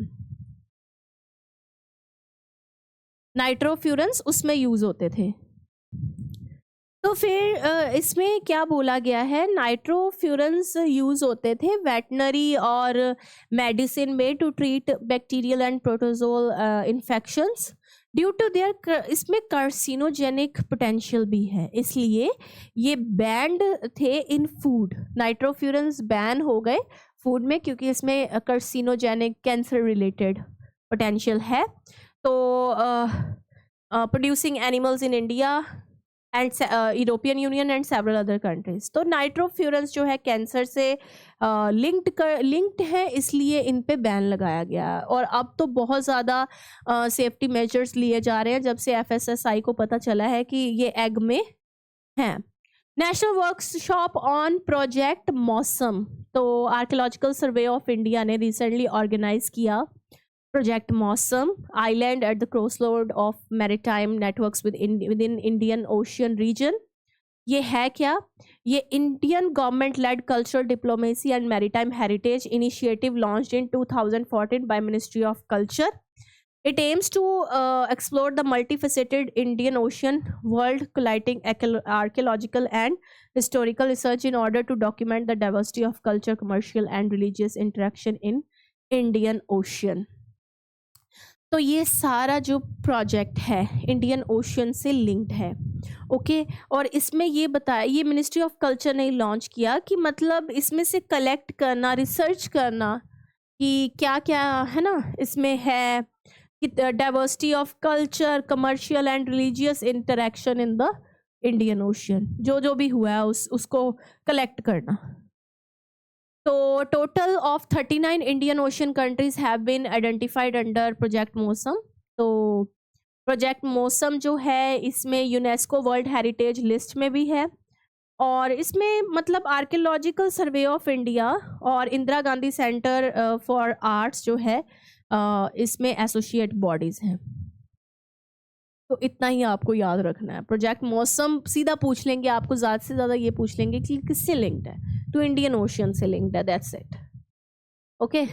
नाइट्रोफ्यूरन्स उसमें यूज होते थे। तो फिर इसमें क्या बोला गया है, नाइट्रोफ्यूरन्स यूज होते थे वेटनरी और मेडिसिन में to treat bacterial and protozoal infections due to their, इसमें कार्सिनोजेनिक पोटेंशियल भी है, इसलिए ये बैंड थे इन फूड। नाइट्रोफ्यूरन्स बैन हो गए फूड में क्योंकि इसमें कार्सिनोजेनिक कैंसर रिलेटेड पोटेंशियल है। तो producing animals in India and European union and several other countries. तो नाइट्रोफ्यूरन्स जो है कैंसर से लिंक्ड है, इसलिए इन पे बैन लगाया गया है। और अब तो बहुत ज़्यादा सेफ्टी मेजर्स लिए जा रहे हैं जब से FSSAI को पता चला है कि ये एग में है। National workshop on project Mausam, तो आर्कियोलॉजिकल सर्वे ऑफ इंडिया ने रिसेंटली ऑर्गेनाइज किया project Mausam island at the crossroad of maritime networks within Indian Ocean region. ये है क्या, ये Indian government led cultural diplomacy and maritime heritage initiative launched in 2014 by ministry of culture. It aims to explore the multifaceted Indian Ocean world, colliding archaeological and historical research in order to document the diversity of culture, commercial and religious interaction in Indian Ocean. तो ये सारा जो project है Indian Ocean से linked है। Okay, और इसमें ये बताया, ये मिनिस्ट्री ऑफ कल्चर ने लॉन्च किया कि मतलब इसमें से कलेक्ट करना, रिसर्च करना कि क्या क्या है ना इसमें है, diversity of culture, commercial and religious interaction in the Indian Ocean, जो भी हुआ है उसको कलेक्ट करना। तो total of 39 Indian Ocean countries have been identified under project Mausam. तो प्रोजेक्ट मौसम जो है इसमें यूनेस्को वर्ल्ड हेरिटेज लिस्ट में भी है, और इसमें मतलब आर्कियोलॉजिकल सर्वे ऑफ इंडिया और Indira Gandhi centre for arts जो है इसमें एसोसिएट बॉडीज हैं। तो इतना ही आपको याद रखना है। प्रोजेक्ट मौसम सीधा पूछ लेंगे आपको, ज़्यादा से ज़्यादा ये पूछ लेंगे कि किससे लिंक्ड है, तो इंडियन ओशियन से लिंक्ड है, दैट्स इट। ओके,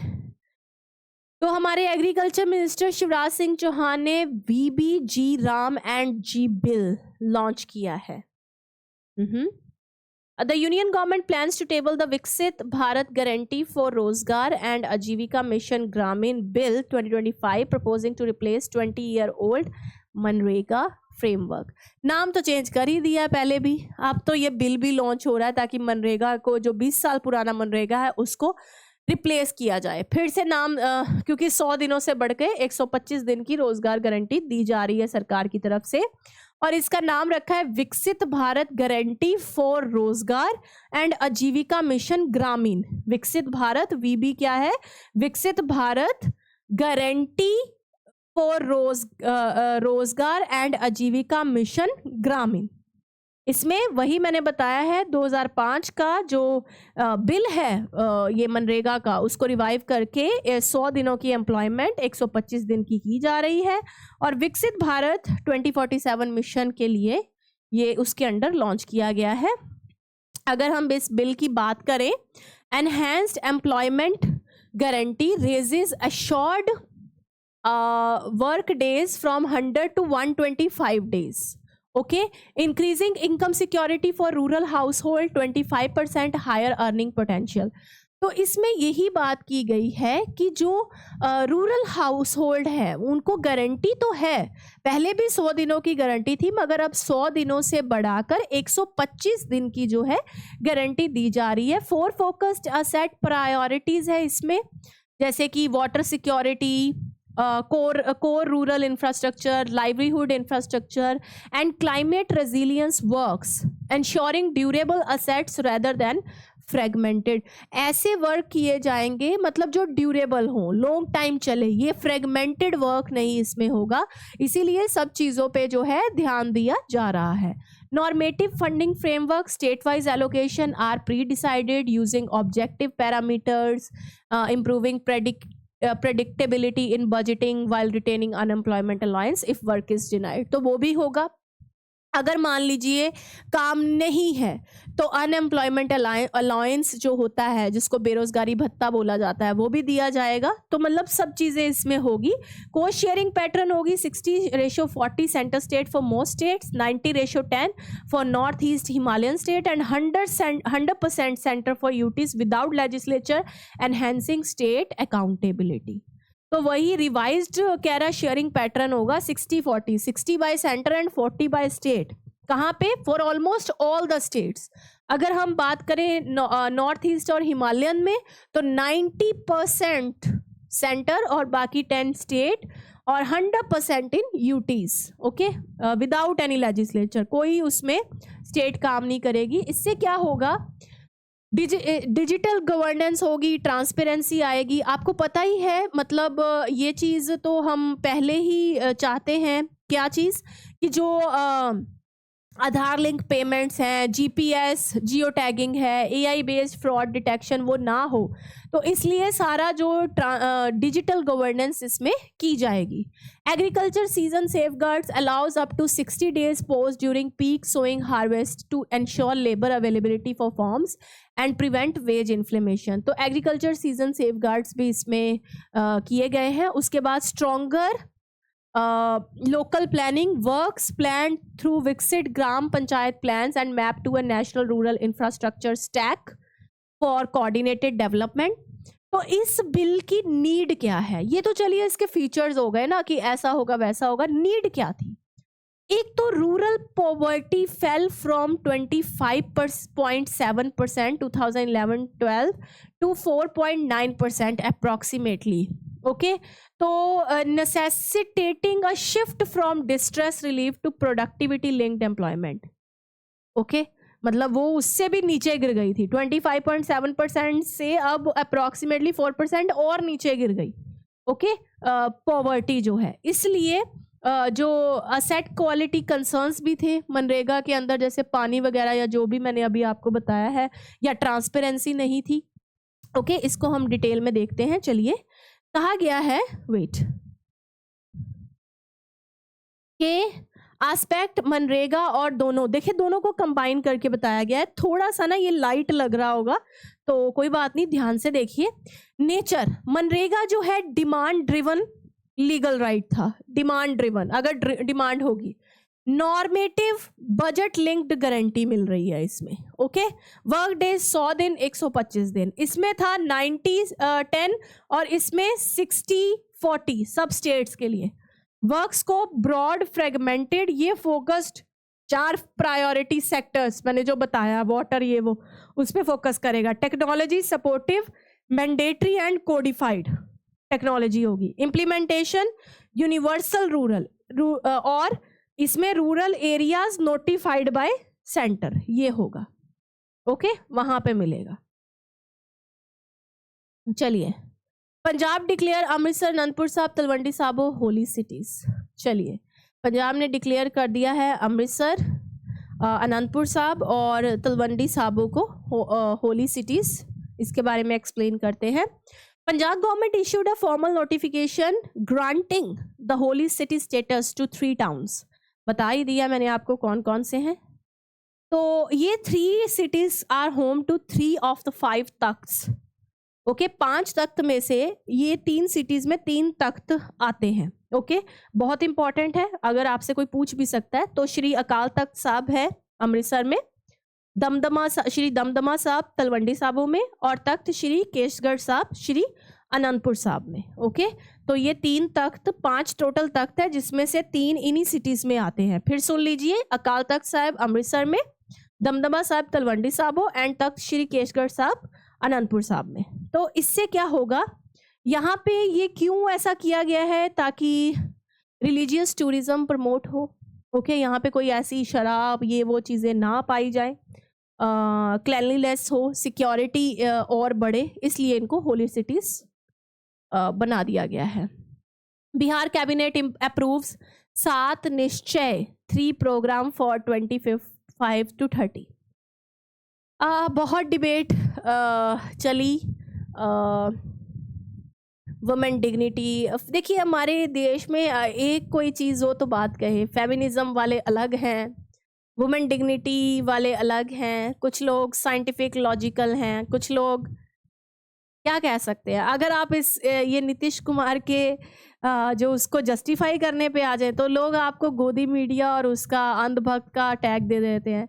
तो हमारे एग्रीकल्चर मिनिस्टर शिवराज सिंह चौहान ने VBG RAM and G bill launch किया है। The Union government plans to table the Viksit Bharat Guarantee for Rozgar and Ajivika Mission Gramin Bill 2025, proposing to replace 20-year-old MNREGA framework. नाम तो change कर ही दिया है पहले भी, अब तो ये बिल भी लॉन्च हो रहा है ताकि मनरेगा को, जो 20 साल पुराना मनरेगा है, उसको रिप्लेस किया जाए फिर से नाम, क्योंकि 100 दिनों से बढ़ के 125 दिन की रोजगार गारंटी दी जा रही है सरकार की तरफ से, और इसका नाम रखा है विकसित भारत गारंटी फॉर रोजगार एंड आजीविका मिशन ग्रामीण। विकसित भारत, VB क्या है, विकसित भारत गारंटी फॉर रोजगार एंड आजीविका मिशन ग्रामीण। इसमें वही मैंने बताया है 2005 का जो बिल है ये मनरेगा का, उसको रिवाइव करके 100 दिनों की एम्प्लॉयमेंट 125 दिन की जा रही है, और विकसित भारत 2047 मिशन के लिए ये उसके अंडर लॉन्च किया गया है। अगर हम इस बिल की बात करें, enhanced employment guarantee raises assured work days from 100 to 125 days. Okay, increasing income security for rural household, 25% higher earning potential. तो इसमें यही बात की गई है कि जो रूरल हाउस होल्ड है उनको गारंटी तो है, पहले भी 100 दिनों की गारंटी थी, मगर अब 100 दिनों से बढ़ाकर 125 दिन की जो है गारंटी दी जा रही है। 4 फोकस्ड असेट प्रायोरिटीज है इसमें, जैसे कि water security, core rural infrastructure, livelihood infrastructure and climate resilience works, ensuring durable assets rather than fragmented. ऐसे वर्क किए जाएंगे मतलब जो ड्यूरेबल हो, लॉन्ग टाइम चले, ये फ्रेगमेंटेड वर्क नहीं इसमें होगा, इसीलिए सब चीज़ों पे जो है ध्यान दिया जा रहा है। Normative funding framework, state-wise allocation are pre-decided using objective parameters, improving predictability in budgeting while retaining unemployment allowance if work is denied. तो वो भी होगा। अगर मान लीजिए काम नहीं है तो अनएम्प्लॉयमेंट अलाउंस जो होता है, जिसको बेरोजगारी भत्ता बोला जाता है, वो भी दिया जाएगा। तो मतलब सब चीज़ें इसमें होगी। कोस्ट शेयरिंग पैटर्न होगी 60:40 centre state for most states, 90:10 for north east Himalayan state and 100% centre for UTs without legislature enhancing state accountability. तो वही रिवाइज्ड कह रहा शेयरिंग पैटर्न होगा 60-40, 60 bye centre and 40 by state. कहाँ पे? For almost all the states. अगर हम बात करें नॉर्थ ईस्ट और हिमालयन में तो 90% सेंटर और बाकी 10 स्टेट और 100% in UTs. Okay, without any legislature, कोई उसमें स्टेट काम नहीं करेगी। इससे क्या होगा? डिजिटल गवर्नेंस होगी, ट्रांसपेरेंसी आएगी। आपको पता ही है, मतलब ये चीज़ तो हम पहले ही चाहते हैं। क्या चीज़? कि जो आधार लिंक पेमेंट्स हैं, जीपीएस, जियो टैगिंग है, एआई बेस्ड फ्रॉड डिटेक्शन, वो ना हो। तो इसलिए सारा जो डिजिटल गवर्नेंस इसमें की जाएगी। Agriculture season safeguards allows up to 60 days post during peak sowing harvest to ensure labour availability for farms and prevent wage inflammation. तो एग्रीकल्चर सीजन सेफगार्ड्स भी इसमें किए गए हैं। उसके बाद stronger local planning works planned through विकसित ग्राम panchayat plans and map to a national rural infrastructure stack for coordinated development। तो इस बिल की नीड क्या है? ये तो चलिए इसके फीचर्स हो गए ना कि ऐसा होगा वैसा होगा। नीड क्या थी? एक तो rural poverty fell from 25.7% 2011-12 to 4.9% approximately. Okay, तो necessitating a shift from distress relief to productivity linked employment. Okay, मतलब वो उससे भी नीचे गिर गई थी, 25.7% से अब अप्रॉक्सीमेटली 4% और नीचे गिर गई। ओके, पॉवर्टी जो है, इसलिए जो असेट क्वालिटी कंसर्न्स भी थे मनरेगा के अंदर, जैसे पानी वगैरह या जो भी मैंने अभी आपको बताया है, या ट्रांसपेरेंसी नहीं थी। ओके, इसको हम डिटेल में देखते हैं। चलिए, कहा गया है वेट के एस्पेक्ट मनरेगा और दोनों, देखिए दोनों को कंबाइन करके बताया गया है। थोड़ा सा ना ये लाइट लग रहा होगा तो कोई बात नहीं, ध्यान से देखिए। नेचर, मनरेगा जो है डिमांड ड्रिवन लीगल राइट था। डिमांड ड्रिवन, अगर डिमांड होगी, नॉर्मेटिव बजट लिंक्ड गारंटी मिल रही है इसमें। ओके, वर्क डेज 100 दिन, 125 दिन। इसमें था 90-10 और इसमें 60-40 सब स्टेट्स के लिए। वर्क स्कोप ब्रॉड फ्रेगमेंटेड, ये फोकस्ड 4 प्रायोरिटी सेक्टर्स मैंने जो बताया, वाटर ये वो, उस पर फोकस करेगा। Technology supportive, mandatory and codified technology होगी। इम्प्लीमेंटेशन यूनिवर्सल रूरल, और इसमें rural areas notified by centre, ये होगा। ओके, वहां पे मिलेगा। चलिए, पंजाब डिक्लेयर अमृतसर, अनंतपुर साहब, तलवंडी साबो होली सिटीज। चलिए, पंजाब ने डिक्लेयर कर दिया है अमृतसर, अनंतपुर साहब और तलवंडी साबो को होली सिटीज। इसके बारे में एक्सप्लेन करते हैं। Punjab government issued a formal notification granting the holy city status to 3 towns. बता ही दिया मैंने आपको कौन कौन से हैं। तो ये 3 cities are home to 3 of the 5 Takht. ओके, 5 तख्त में से ये 3 cities में 3 तख्त आते हैं। ओके, बहुत इंपॉर्टेंट है, अगर आपसे कोई पूछ भी सकता है तो श्री अकाल तख्त साहब है अमृतसर में, श्री दमदमा साहब तलवंडी साबो में, और तख्त श्री केशगढ़ साहब श्री अनंतपुर साहब में। ओके, तो ये 3 तख्त, 5 टोटल तख्त है, जिसमें से 3 इन्हीं सिटीज में आते हैं। फिर सुन लीजिए, अकाल तख्त साहब अमृतसर में, दमदमा साहब तलवंडी साबो एंड तख्त श्री केशगढ़ साहब अनंतपुर साहब में। तो इससे क्या होगा, यहाँ पे ये क्यों ऐसा किया गया है? ताकि रिलीजियस टूरिज्म प्रमोट हो। ओके, यहाँ पे कोई ऐसी शराब ये वो चीज़ें ना पाई जाए, क्लैनलीनेस हो, सिक्योरिटी और बढ़े, इसलिए इनको होली सिटीज बना दिया गया है। बिहार कैबिनेट अप्रूव्स 7 निश्चय 3 प्रोग्राम फॉर 25 to 30। बहुत डिबेट चली वुमेन डिग्निटी। देखिए, हमारे देश में एक कोई चीज़ हो तो बात कहे, फेमिनिज्म वाले अलग हैं वुमेन डिग्निटी वाले अलग हैं, कुछ लोग साइंटिफिक लॉजिकल हैं, कुछ लोग क्या कह सकते हैं। अगर आप ये नीतीश कुमार के जो उसको जस्टिफाई करने पे आ जाए तो लोग आपको गोदी मीडिया और उसका अंधभक्त का टैग दे देते हैं।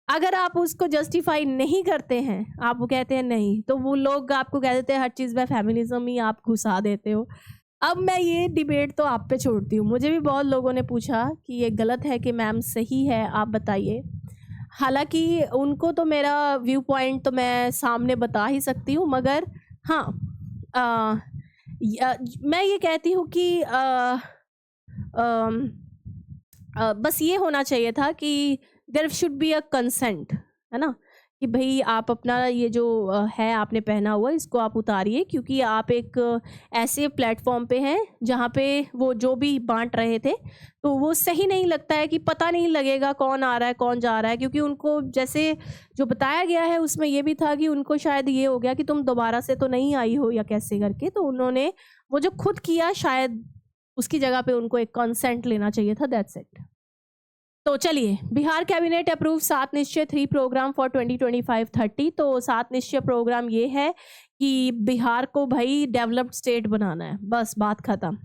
अगर आप उसको जस्टिफाई नहीं करते हैं, आप वो कहते हैं नहीं, तो वो लोग आपको कह देते हैं हर चीज़ में फेमिनिज्म ही आप घुसा देते हो। अब मैं ये डिबेट तो आप पे छोड़ती हूँ। मुझे भी बहुत लोगों ने पूछा कि ये गलत है कि मैम सही है, आप बताइए। हालांकि उनको तो मेरा व्यू पॉइंट तो मैं सामने बता ही सकती हूँ, मगर हाँ, मैं ये कहती हूँ कि बस ये होना चाहिए था कि there should be a consent, है ना, कि भाई आप अपना ये जो है आपने पहना हुआ इसको आप उतारिए, क्योंकि आप एक ऐसे प्लेटफॉर्म पे हैं जहाँ पे वो जो भी बांट रहे थे तो वो सही नहीं लगता है कि पता नहीं लगेगा कौन आ रहा है कौन जा रहा है, क्योंकि उनको जैसे जो बताया गया है उसमें ये भी था कि उनको शायद ये हो गया कि तुम दोबारा से तो नहीं आई हो या कैसे करके, तो उन्होंने वो जो खुद किया शायद उसकी जगह पे उनको एक कंसेंट लेना चाहिए था, दैट्स इट। तो चलिए, बिहार कैबिनेट अप्रूव 7 निश्चय 3 प्रोग्राम फॉर 2025-30। तो 7 निश्चय प्रोग्राम ये है कि बिहार को भाई डेवलप्ड स्टेट बनाना है, बस बात खत्म।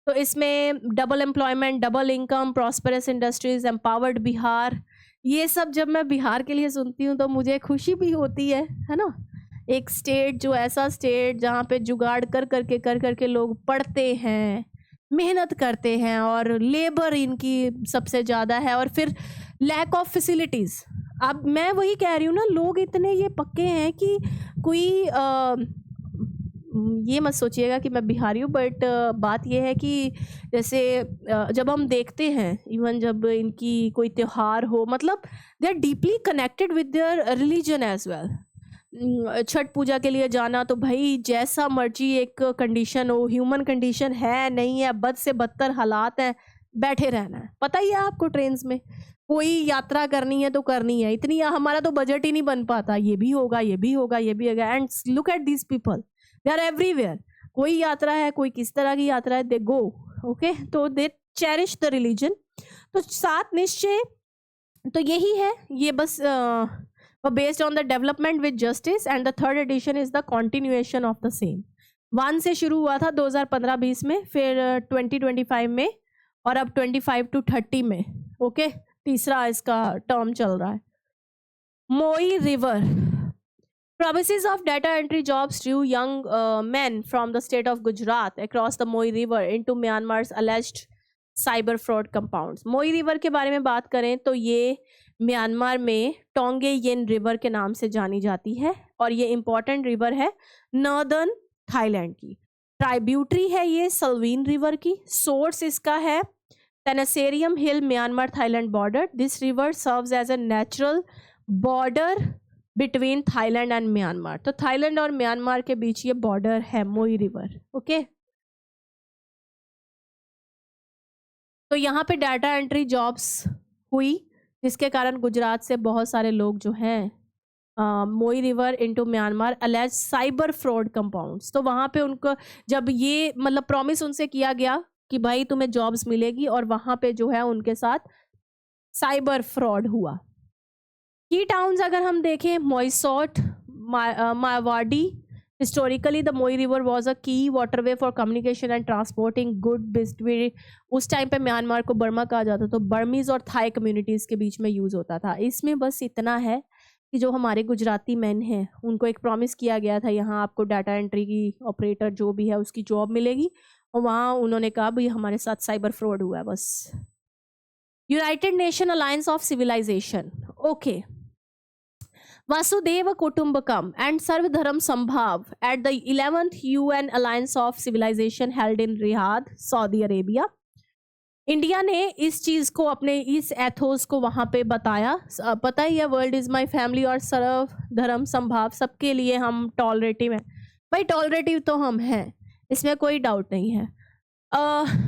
तो इसमें double employment, double income, prosperous industries, empowered Bihar, ये सब जब मैं बिहार के लिए सुनती हूँ तो मुझे खुशी भी होती है ना। एक स्टेट जो ऐसा स्टेट जहाँ पे जुगाड़ कर करके लोग पढ़ते हैं, मेहनत करते हैं और लेबर इनकी सबसे ज़्यादा है, और फिर लैक ऑफ फैसिलिटीज़। अब मैं वही कह रही हूँ ना, लोग इतने ये पक्के हैं कि कोई ये मत सोचिएगा कि मैं बिहारी हूँ, बट बात ये है कि जैसे जब हम देखते हैं, इवन जब इनकी कोई त्योहार हो, मतलब they are deeply connected with their religion as well. Chhath Puja के लिए जाना तो भाई जैसा मर्जी एक कंडीशन हो, ह्यूमन कंडीशन है नहीं है, बद से बदतर हालात हैं, बैठे रहना है। पता ही है आपको, ट्रेन्स में कोई यात्रा करनी है तो करनी है, इतनी हमारा तो बजट ही नहीं बन पाता, ये भी होगा ये भी होगा ये भी होगा। And look at these people, they are everywhere. कोई यात्रा है, कोई किस तरह की यात्रा है, दे गो, ओके, तो दे चेरिश द रिलीजन। तो 7 निश्चय तो यही है, ये बस based on the development with justice, and the third edition is the continuation of the same। 1 से शुरू हुआ था 2015-20 में, फिर 2025 में, और अब 25 to 30 में, ओके, तीसरा इसका टर्म चल रहा है। मोई river, promises of data entry jobs to young men from the state of Gujarat across the Moi River into Myanmar's alleged cyber fraud compounds. मोई रिवर के बारे में बात करें तो ये म्यांमार में टोंगे येन रिवर के नाम से जानी जाती है, और ये इंपॉर्टेंट रिवर है नॉर्दर्न थाईलैंड की। ट्राइब्यूटरी है ये सल्वीन रिवर की। सोर्स इसका है Tenasserim hill, Myanmar Thailand border. This river serves as a natural border between Thailand and Myanmar. तो थाईलैंड और म्यांमार के बीच ये बॉर्डर है मोई रिवर, ओके। तो यहाँ पे डाटा एंट्री जॉब्स हुई, जिसके कारण गुजरात से बहुत सारे लोग जो हैं Moei river into Myanmar allege cyber fraud compounds. तो वहाँ पे उनको जब ये मतलब प्रॉमिस उनसे किया गया कि भाई तुम्हें जॉब्स मिलेगी, और वहाँ पे जो है उनके साथ साइबर फ्रॉड हुआ। की टाउन्स अगर हम देखें, मोइसोट, मावाडी। हिस्टोरिकली द मोई रिवर वॉज अ की waterway for communication and transporting good between. उस टाइम पे म्यांमार को बर्मा कहा जाता, तो बर्मीज और थाई कम्युनिटीज़ के बीच में यूज़ होता था। इसमें बस इतना है कि जो हमारे गुजराती मैन हैं उनको एक प्रॉमिस किया गया था, यहाँ आपको डाटा एंट्री की ऑपरेटर जो भी है उसकी जॉब मिलेगी, और वहाँ उन्होंने कहा भाई हमारे साथ साइबर फ्रॉड हुआ है बस। United Nation Alliance of Civilization, okay. Vasudeva Kutumbakam and Sarvadharam Sambhav at the 11th UN Alliance of Civilization held in Riyadh, Saudi Arabia। India ने इस चीज़ को, अपने इस एथोस को वहाँ पे बताया। पता ही है, वर्ल्ड इज़ माई फैमिली और सर्वधर्म संभाव, सबके लिए हम टॉलरेटिव हैं। भाई टॉलरेटिव तो हम हैं, इसमें कोई डाउट नहीं है।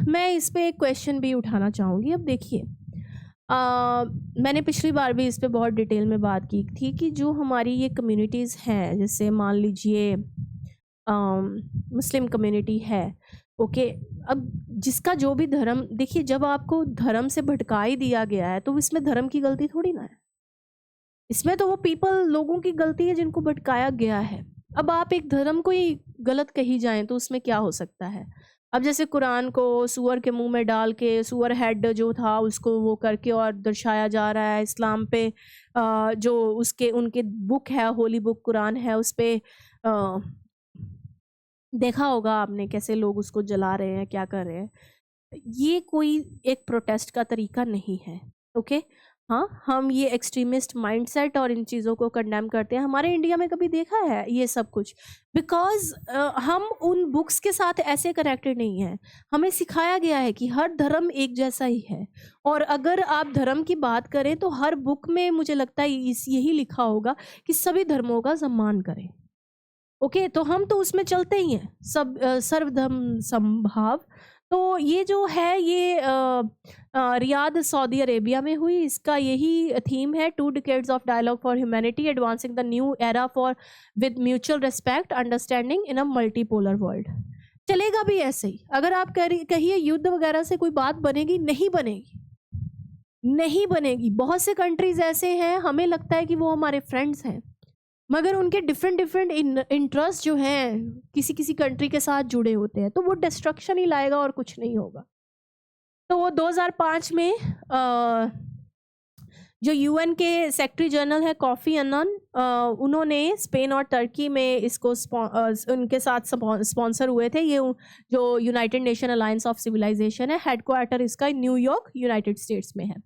मैं इस पर एक क्वेश्चन भी उठाना चाहूँगी। अब देखिए, मैंने पिछली बार भी इस पे बहुत डिटेल में बात की थी कि जो हमारी ये कम्युनिटीज़ हैं, जैसे मान लीजिए मुस्लिम कम्युनिटी है, ओके, अब जिसका जो भी धर्म, देखिए जब आपको धर्म से भटका ही दिया गया है तो इसमें धर्म की गलती थोड़ी ना है, इसमें तो वो पीपल लोगों की गलती है जिनको भटकाया गया है। अब आप एक धर्म को ही गलत कही जाएं तो उसमें क्या हो सकता है। अब जैसे कुरान को सूअर के मुंह में डाल के सूअर हेड जो था उसको वो करके और दर्शाया जा रहा है। इस्लाम पे जो उसके उनके बुक है, होली बुक कुरान है, उस पे अ, देखा होगा आपने कैसे लोग उसको जला रहे हैं, क्या कर रहे हैं। ये कोई एक प्रोटेस्ट का तरीका नहीं है। ओके, हाँ, हम ये एक्सट्रीमिस्ट माइंडसेट और इन चीज़ों को कंडेम करते हैं। हमारे इंडिया में कभी देखा है ये सब कुछ? बिकॉज हम उन बुक्स के साथ ऐसे कनेक्टेड नहीं हैं। हमें सिखाया गया है कि हर धर्म एक जैसा ही है, और अगर आप धर्म की बात करें तो हर बुक में मुझे लगता है यही लिखा होगा कि सभी धर्मों का सम्मान करें। ओके, तो हम तो उसमें चलते ही हैं, सब सर्वधर्म समभाव। तो ये जो है ये रियाद सऊदी अरेबिया में हुई, इसका यही थीम है, 2 decades of dialogue for humanity advancing the new era for with mutual respect understanding in a multipolar world. चलेगा भी ऐसे ही। अगर आप कहिए युद्ध वगैरह से कोई बात बनेगी, नहीं बनेगी, नहीं बनेगी। बहुत से कंट्रीज ऐसे हैं, हमें लगता है कि वो हमारे फ्रेंड्स हैं, मगर उनके डिफरेंट डिफरेंट इंटरेस्ट जो हैं किसी किसी कंट्री के साथ जुड़े होते हैं, तो वो डिस्ट्रक्शन ही लाएगा और कुछ नहीं होगा। तो वो 2005 में जो यूएन के सेक्रेटरी जनरल है कॉफी अन्नान, उन्होंने स्पेन और टर्की में इसको उनके साथ स्पॉन्सर हुए थे। ये जो United Nation Alliance of Civilization है, हेडक्वार्टर इसका न्यूयॉर्क यूनाइटेड स्टेट्स में है।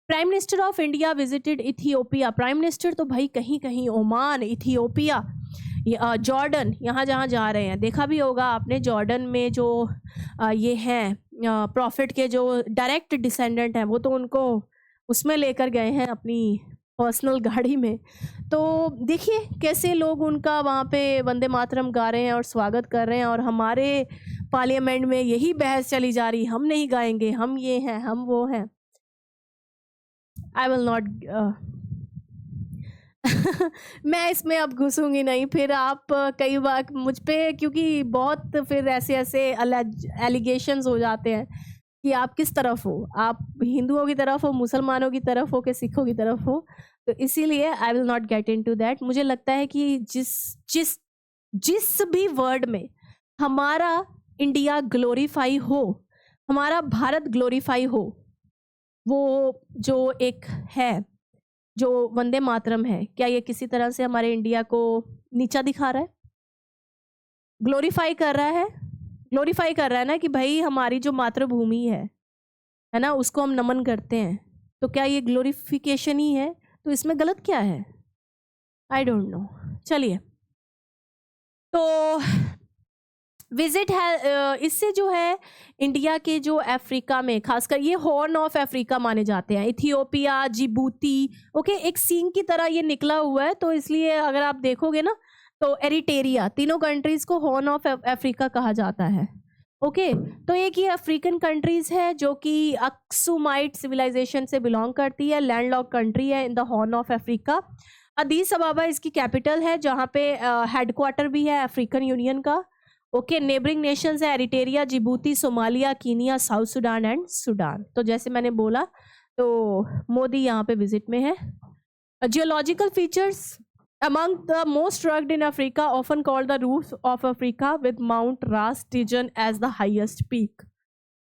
Prime minister of India visited Ethiopia. Prime minister तो भाई कहीं कहीं, ओमान, इथियोपिया, जॉर्डन, यहाँ जहाँ जा रहे हैं। देखा भी होगा आपने जॉर्डन में जो ये हैं प्रॉफिट के जो डायरेक्ट डिसेंडेंट हैं, वो तो उनको उसमें लेकर गए हैं अपनी पर्सनल गाड़ी में। तो देखिए कैसे लोग उनका वहाँ पे वंदे मातरम गा रहे हैं और स्वागत कर रहे हैं, और हमारे पार्लियामेंट में यही बहस चली जा रही, हम नहीं गाएंगे, हम ये हैं, हम वो हैं। आई विल नॉट मैं इसमें अब घुसूंगी नहीं, फिर आप कई बार मुझ पे, क्योंकि बहुत फिर ऐसे ऐसे एलिगेशंस हो जाते हैं कि आप किस तरफ हो, आप हिंदुओं की तरफ हो, मुसलमानों की तरफ हो, कि सिखों की तरफ हो। तो इसीलिए I will not get into that. मुझे लगता है कि जिस जिस जिस भी वर्ड में हमारा इंडिया ग्लोरीफाई हो, हमारा भारत ग्लोरीफाई हो, वो जो एक है, जो वंदे मातरम है, क्या ये किसी तरह से हमारे इंडिया को नीचा दिखा रहा है? ग्लोरीफाई कर रहा है? ग्लोरीफाई कर रहा है ना कि भाई हमारी जो मातृभूमि है ना, उसको हम नमन करते हैं। तो क्या ये ग्लोरिफिकेशन ही है? तो इसमें गलत क्या है? I don't know. चलिए, तो विजिट है, इससे जो है इंडिया के जो अफ्रीका में, खासकर ये हॉर्न ऑफ अफ्रीका माने जाते हैं, इथियोपिया, जिबूती, ओके, एक सींग की तरह ये निकला हुआ है। तो इसलिए अगर आप देखोगे ना, तो एरिटेरिया, तीनों कंट्रीज को हॉर्न ऑफ अफ्रीका कहा जाता है। ओके, तो एक ये अफ्रीकन कंट्रीज है जो कि अक्सुमाइट सिविलाइजेशन से बिलोंग करती है, लैंडलॉक कंट्री है in the horn of Africa. अदीस अबाबा इसकी कैपिटल है, जहाँ पे हेडक्वार्टर भी है अफ्रीकन यूनियन का। ओके, नेबरिंग नेशंस है Eritrea, Djibouti, Somalia, Kenya, south Sudan and Sudan. तो जैसे मैंने बोला, तो मोदी यहाँ पे विजिट में है। Geological features, among the most rugged in Africa, often called the roof of Africa, with Mount Ras Tijan as the highest peak.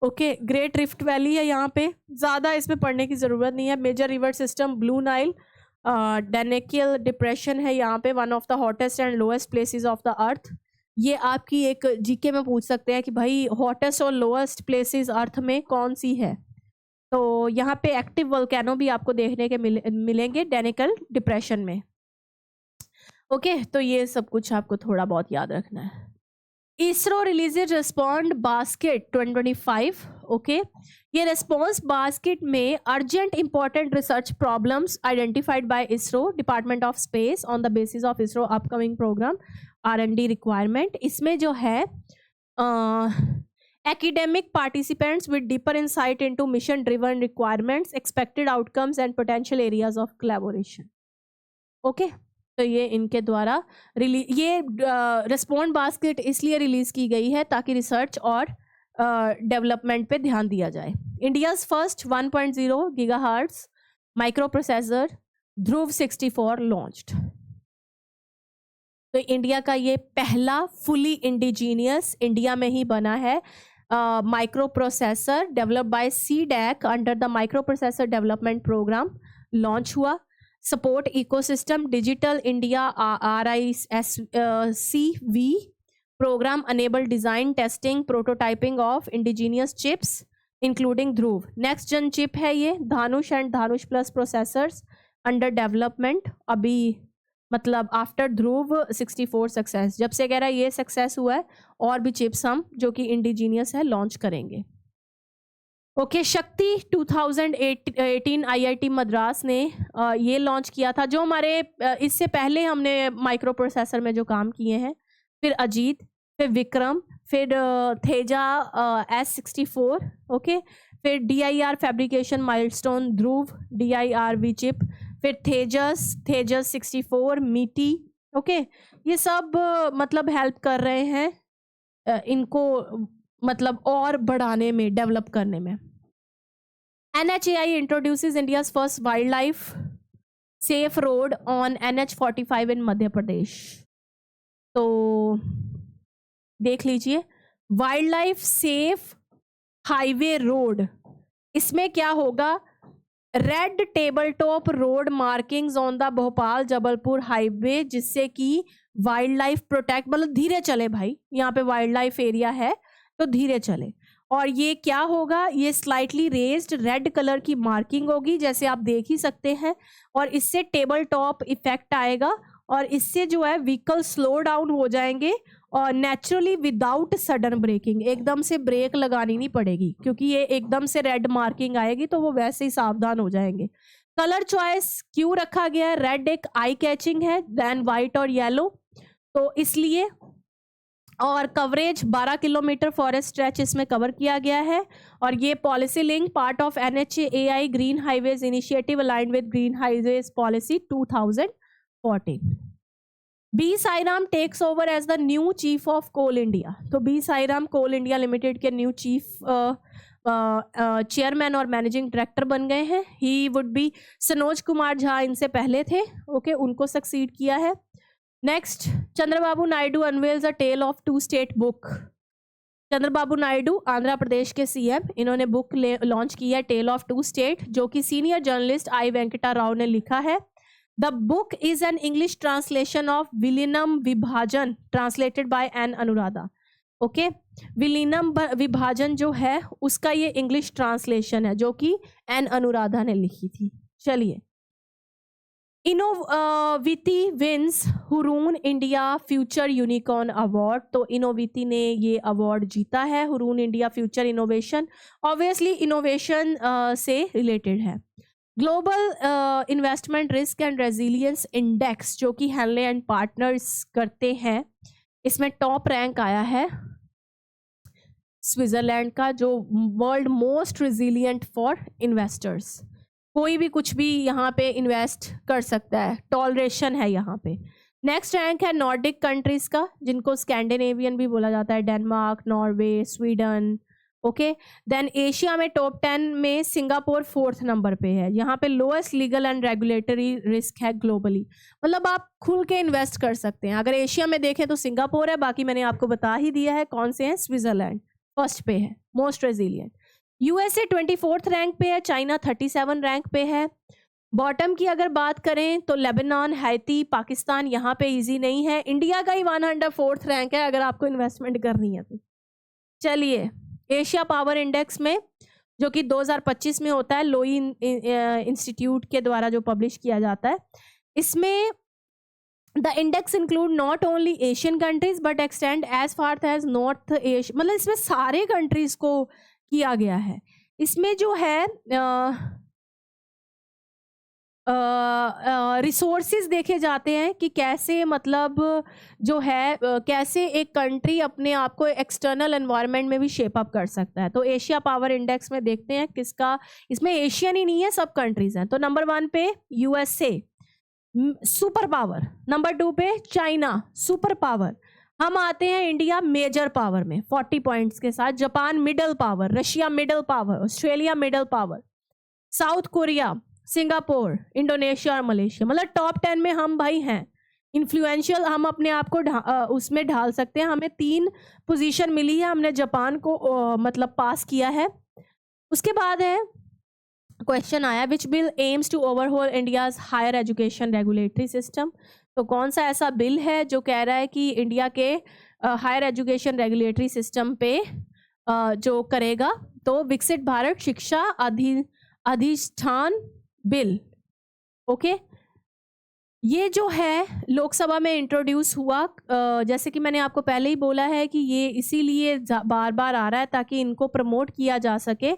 Okay, great rift valley है यहाँ पे, ज़्यादा इसमें पढ़ने की ज़रूरत नहीं है। Major river system Blue Nile, Danakil depression है यहाँ पे, one of the hottest and lowest places of the earth. ये आपकी एक जीके में पूछ सकते हैं कि भाई हॉटेस्ट और लोएस्ट प्लेसेस अर्थ में कौन सी है। तो यहाँ पे एक्टिव वोल्केनो भी आपको देखने के मिलेंगे डेनेकल डिप्रेशन में। ओके, तो ये सब कुछ आपको थोड़ा बहुत याद रखना है। ISRO released respond basket 2025। ओके, ये रिस्पॉन्स बास्केट में urgent important research problems identified by ISRO department of space on the basis of ISRO upcoming programme R&D requirement. इसमें जो है academic participants with deeper insight into mission driven requirements, expected outcomes and potential areas of collaboration. Okay, तो ये इनके द्वारा ये respond basket इसलिए release की गई है ताकि रिसर्च और डेवलपमेंट पे ध्यान दिया जाए। India's first 1.0 gigahertz microprocessor Dhruv 64 launched. तो इंडिया का ये पहला फुली इंडिजीनियस इंडिया में ही बना है microprocessor developed by CDAC under the microprocessor development program launch हुआ। Support ecosystem digital India RISC-V program enable design testing prototyping of indigenous chips including Dhruv. Next जन chip है ये Dhanush and Dhanush plus processors under development. अभी मतलब after ध्रुव 64 success, जब से कह रहा है ये सक्सेस हुआ है और भी चिप्स हम जो कि इंडिजीनियस है लॉन्च करेंगे। ओके शक्ति 2018 IIT मद्रास ने ये लॉन्च किया था। जो हमारे इससे पहले हमने माइक्रो प्रोसेसर में जो काम किए हैं, फिर अजीत, फिर विक्रम, फिर थेजा S64, ओके, फिर DIR फैब्रिकेशन माइलस्टोन ध्रुव DIR-V चिप, फिर तेजस 64 मीटी, ओके, ये सब मतलब हेल्प कर रहे हैं इनको मतलब और बढ़ाने में, डेवलप करने में। NHAI introduces India's first wild life safe road on NH45 इन मध्य प्रदेश। तो देख लीजिए wild life safe highway road, इसमें क्या होगा, red table top road markings on the Bhopal Jabalpur highway, जिससे कि वाइल्ड लाइफ प्रोटेक्ट, मतलब धीरे चले भाई, यहाँ पे वाइल्ड लाइफ एरिया है तो धीरे चले। और ये क्या होगा, ये स्लाइटली रेज्ड रेड कलर की मार्किंग होगी जैसे आप देख ही सकते हैं, और इससे टेबल टॉप इफेक्ट आएगा और इससे जो है व्हीकल स्लो डाउन हो जाएंगे और नेचुरली विदाउट सडन ब्रेकिंग, एकदम से ब्रेक लगानी नहीं पड़ेगी क्योंकि ये एकदम से रेड मार्किंग आएगी तो वो वैसे ही सावधान हो जाएंगे। कलर चॉइस क्यों रखा गया है, रेड एक आई कैचिंग है देन वाइट और येलो, तो इसलिए। और कवरेज 12 किलोमीटर फॉरेस्ट स्ट्रेच इसमें कवर किया गया है। और ये policy link part of NHAI green highways initiative aligned with green highways policy 2014। B Sairam takes over as the new chief of coal India. तो B Sairam coal India limited के new chief chairman और managing director बन गए हैं। He would B Sanoj Kumar Jha इनसे पहले थे, okay, उनको सक्सीड किया है। Next, Chandrababu Naidu unveils a tale of two state book. Chandrababu Naidu Andhra Pradesh के CM, इन्होंने बुक लॉन्च की है टेल ऑफ टू स्टेट, जो कि senior journalist I Venkata Rao ने लिखा है। The book is an English translation of Vileenam Vibhajana translated by N Anuradha. Okay, Vileenam Vibhajana जो है उसका ये इंग्लिश ट्रांसलेशन है जो कि N अनुराधा ने लिखी थी। चलिए, Innoviti wins Hurun India future unicorn award. तो इनोविटी ने ये अवार्ड जीता है, Hurun India future innovation, obviously innovation से रिलेटेड है। Global investment risk and resilience index जो कि हैनले एंड पार्टनर्स करते हैं, इसमें टॉप रैंक आया है स्विट्जरलैंड का, जो world most resilient for investors. कोई भी कुछ भी यहाँ पे इन्वेस्ट कर सकता है, टॉलरेशन है यहाँ पे। नेक्स्ट रैंक है नॉर्डिक कंट्रीज का, जिनको स्कैंडिनेवियन भी बोला जाता है, Denmark, Norway, Sweden, okay. Then Asia में टॉप 10 में सिंगापुर 4th नंबर पे है। यहाँ पे lowest legal and regulatory risk है ग्लोबली, मतलब आप खुल के इन्वेस्ट कर सकते हैं। अगर एशिया में देखें तो सिंगापुर है, बाकी मैंने आपको बता ही दिया है कौन से हैं। स्विट्जरलैंड फर्स्ट पे है, most resilient. USA 24th rank पे है, चाइना 37 रैंक पे है। बॉटम की अगर बात करें तो लेबनान, हैती, पाकिस्तान यहाँ पे इजी नहीं है। इंडिया का ही 104th रैंक है अगर आपको इन्वेस्टमेंट करनी है तो। चलिए, एशिया पावर इंडेक्स में, जो कि 2025 में होता है, लोई इंस्टीट्यूट के द्वारा जो पब्लिश किया जाता है, इसमें the index include not only Asian countries but extend as far as north Asia, मतलब इसमें सारे कंट्रीज को किया गया है। इसमें जो है रिसोर्सेज देखे जाते हैं कि कैसे, मतलब जो है कैसे एक कंट्री अपने आप को एक्सटर्नल एनवायरनमेंट में भी शेप अप कर सकता है। तो एशिया पावर इंडेक्स में देखते हैं किसका, इसमें एशियन ही नहीं है, सब कंट्रीज हैं। तो नंबर 1 पे USA सुपर पावर, नंबर 2 पे चाइना सुपर पावर, हम आते हैं इंडिया मेजर पावर में 40 पॉइंट्स के साथ, Japan middle power, Russia middle power, Australia middle power, south Korea, Singapore, Indonesia और मलेशिया, मतलब टॉप 10 में हम भाई हैं। इन्फ्लुएंशियल हम अपने आप को उसमें ढाल सकते हैं। हमें 3 पोजीशन मिली है, हमने जापान को मतलब पास किया है। उसके बाद है क्वेश्चन आया, which bill aims to overhaul India's higher education regulatory system. तो कौन सा ऐसा बिल है जो कह रहा है कि इंडिया के हायर एजुकेशन रेगुलेटरी सिस्टम पे जो करेगा, तो विकसित भारत शिक्षा अधिष्ठान बिल। ओके, ये जो है लोकसभा में इंट्रोड्यूस हुआ, जैसे कि मैंने आपको पहले ही बोला है कि ये इसीलिए बार बार आ रहा है ताकि इनको प्रमोट किया जा सके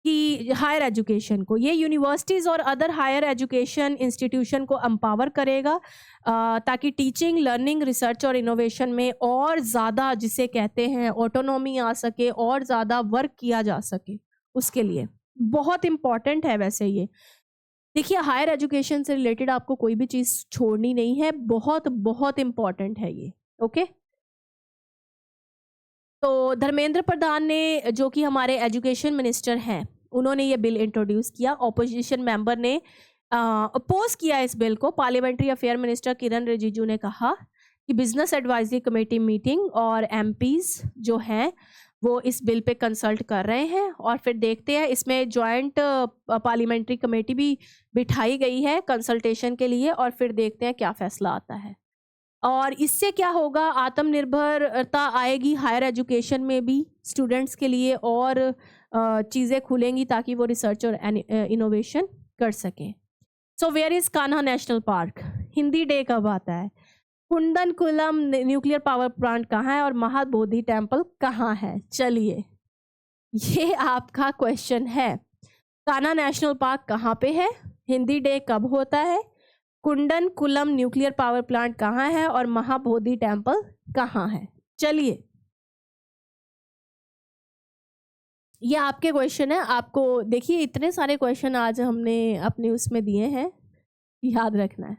कि हायर एजुकेशन को, ये यूनिवर्सिटीज और अदर हायर एजुकेशन इंस्टीट्यूशन को एम्पावर करेगा ताकि टीचिंग, लर्निंग, रिसर्च और इनोवेशन में और ज़्यादा, जिसे कहते हैं ऑटोनॉमी आ सके और ज़्यादा वर्क किया जा सके, उसके लिए बहुत इम्पॉर्टेंट है। वैसे ये देखिए, हायर एजुकेशन से रिलेटेड आपको कोई भी चीज़ छोड़नी नहीं है, बहुत बहुत इम्पॉर्टेंट है ये। ओके, तो धर्मेंद्र प्रधान ने, जो कि हमारे एजुकेशन मिनिस्टर हैं, उन्होंने ये बिल इंट्रोड्यूस किया। ऑपोजिशन मेंबर ने अपोज किया इस बिल को। पार्लियामेंट्री अफेयर मिनिस्टर किरण रिजिजू ने कहा कि बिजनेस एडवाइजरी कमेटी मीटिंग और एमपीज जो हैं वो इस बिल पे कंसल्ट कर रहे हैं, और फिर देखते हैं, इसमें जॉइंट पार्लियामेंट्री कमेटी भी बिठाई गई है कंसल्टेशन के लिए, और फिर देखते हैं क्या फैसला आता है। और इससे क्या होगा, आत्मनिर्भरता आएगी हायर एजुकेशन में भी स्टूडेंट्स के लिए, और चीज़ें खुलेंगी ताकि वो रिसर्च और इनोवेशन कर सकें। So where is Kanha national park? Hindi day कब आता है? कुंदनकुलम न्यूक्लियर पावर प्लांट कहाँ है? और महाबोधि टेम्पल कहाँ है? चलिए, ये आपका क्वेश्चन है। कान्हा नेशनल पार्क कहाँ पे है? हिंदी डे कब होता है? कुंडनकुलम न्यूक्लियर पावर प्लांट कहाँ है? और महाबोधि टेम्पल कहाँ है? चलिए, ये आपके क्वेश्चन है। आपको देखिए, इतने सारे क्वेश्चन आज हमने अपने उसमें दिए हैं, याद रखना है।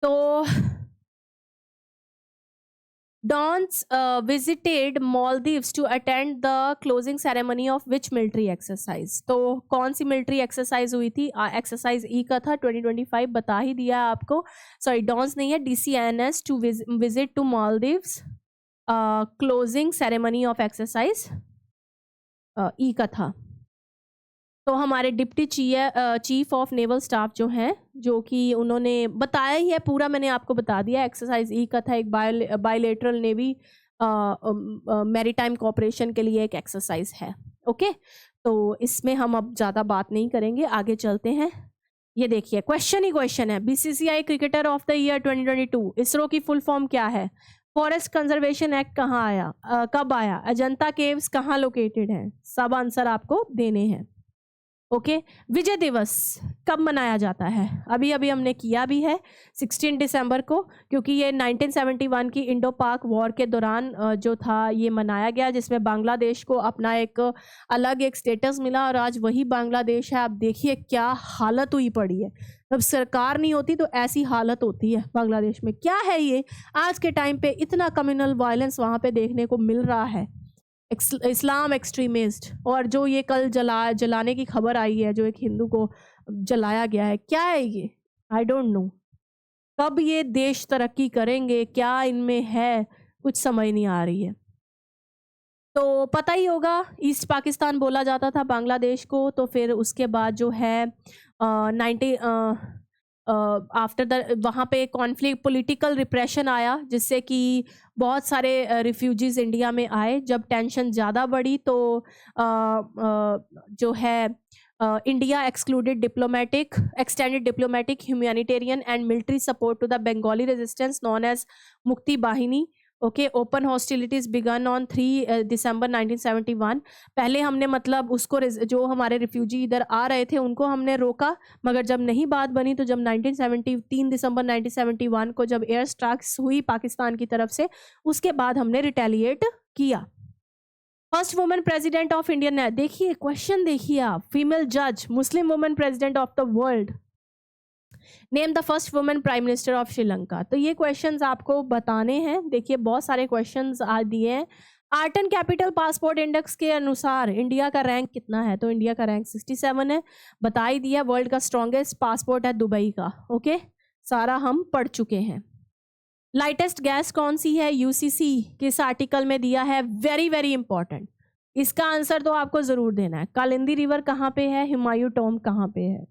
तो Dons visited Maldives to attend the closing ceremony of which military exercise? तो कौन सी मिलिट्री एक्सरसाइज हुई थी? एक्सरसाइज ई का था 2025, बता ही दिया आपको। सॉरी, डॉन्स नहीं है, DCNS to visit to Maldives, closing ceremony of exercise E का था। तो हमारे deputy chief of naval staff जो हैं, जो कि उन्होंने बताया ही है पूरा, मैंने आपको बता दिया। एक्सरसाइज ई का था, एक बायलेटरल नेवी मैरीटाइम कोऑपरेशन के लिए एक एक्सरसाइज है। ओके, तो इसमें हम अब ज़्यादा बात नहीं करेंगे, आगे चलते हैं। ये देखिए, क्वेश्चन ही क्वेश्चन है। BCCI cricketer of the year 2022, ISRO की फुल फॉर्म क्या है? फॉरेस्ट कंजर्वेशन एक्ट कहाँ आया, कब आया? अजंता केव्स कहाँ लोकेटेड है? सब आंसर आपको देने हैं। ओके, विजय दिवस कब मनाया जाता है? अभी अभी हमने किया भी है 16 दिसंबर को, क्योंकि ये 1971 की इंडो पाक वॉर के दौरान जो था ये मनाया गया, जिसमें बांग्लादेश को अपना एक अलग एक स्टेटस मिला, और आज वही बांग्लादेश है। आप देखिए क्या हालत हुई पड़ी है। जब सरकार नहीं होती तो ऐसी हालत होती है बांग्लादेश में। क्या है ये, आज के टाइम पे इतना कम्युनल वायलेंस वहाँ पे देखने को मिल रहा है, इस्लाम एक्सट्रीमिस्ट। और जो ये कल जलाने की खबर आई है, जो एक हिंदू को जलाया गया है, क्या है ये? आई डोंट नो कब ये देश तरक्की करेंगे, क्या इनमें है, कुछ समझ नहीं आ रही है। तो पता ही होगा, ईस्ट पाकिस्तान बोला जाता था बांग्लादेश को। तो फिर उसके बाद जो है 90 आफ्टर द वहाँ पे कॉन्फ्लिक्ट, पॉलिटिकल रिप्रेशन आया, जिससे कि बहुत सारे रिफ्यूजीज इंडिया में आए। जब टेंशन ज़्यादा बढ़ी तो जो है India extended diplomatic, humanitarian and military support to the Bengali resistance known as Mukti Bahini. Okay, open hostilities began on 3 December 1971। पहले हमने मतलब उसको, जो हमारे रिफ्यूजी इधर आ रहे थे उनको हमने रोका, मगर जब नहीं बात बनी तो जब 3 दिसंबर 1971 को जब एयर स्ट्राइक्स हुई पाकिस्तान की तरफ से, उसके बाद हमने रिटेलिएट किया। First women president of Indian, देखिए क्वेश्चन देखिए आप, फीमेल जज, Muslim women president of the world. Name the first women prime minister of Sri Lanka. तो ये क्वेश्चंस आपको बताने हैं। देखिए बहुत सारे क्वेश्चंस आ दिए हैं। Art and capital passport index के अनुसार इंडिया का रैंक कितना है? तो इंडिया का रैंक 67 है, बता ही दिया। वर्ल्ड का स्ट्रॉन्गेस्ट पासपोर्ट है दुबई का। ओके, सारा हम पढ़ चुके हैं। लाइटेस्ट गैस कौन सी है? यूसीसी किस आर्टिकल में दिया है? वेरी वेरी इंपॉर्टेंट, इसका आंसर तो आपको जरूर देना है। कालिंदी रिवर कहाँ पे है? हुमायूं टॉम कहाँ पे है?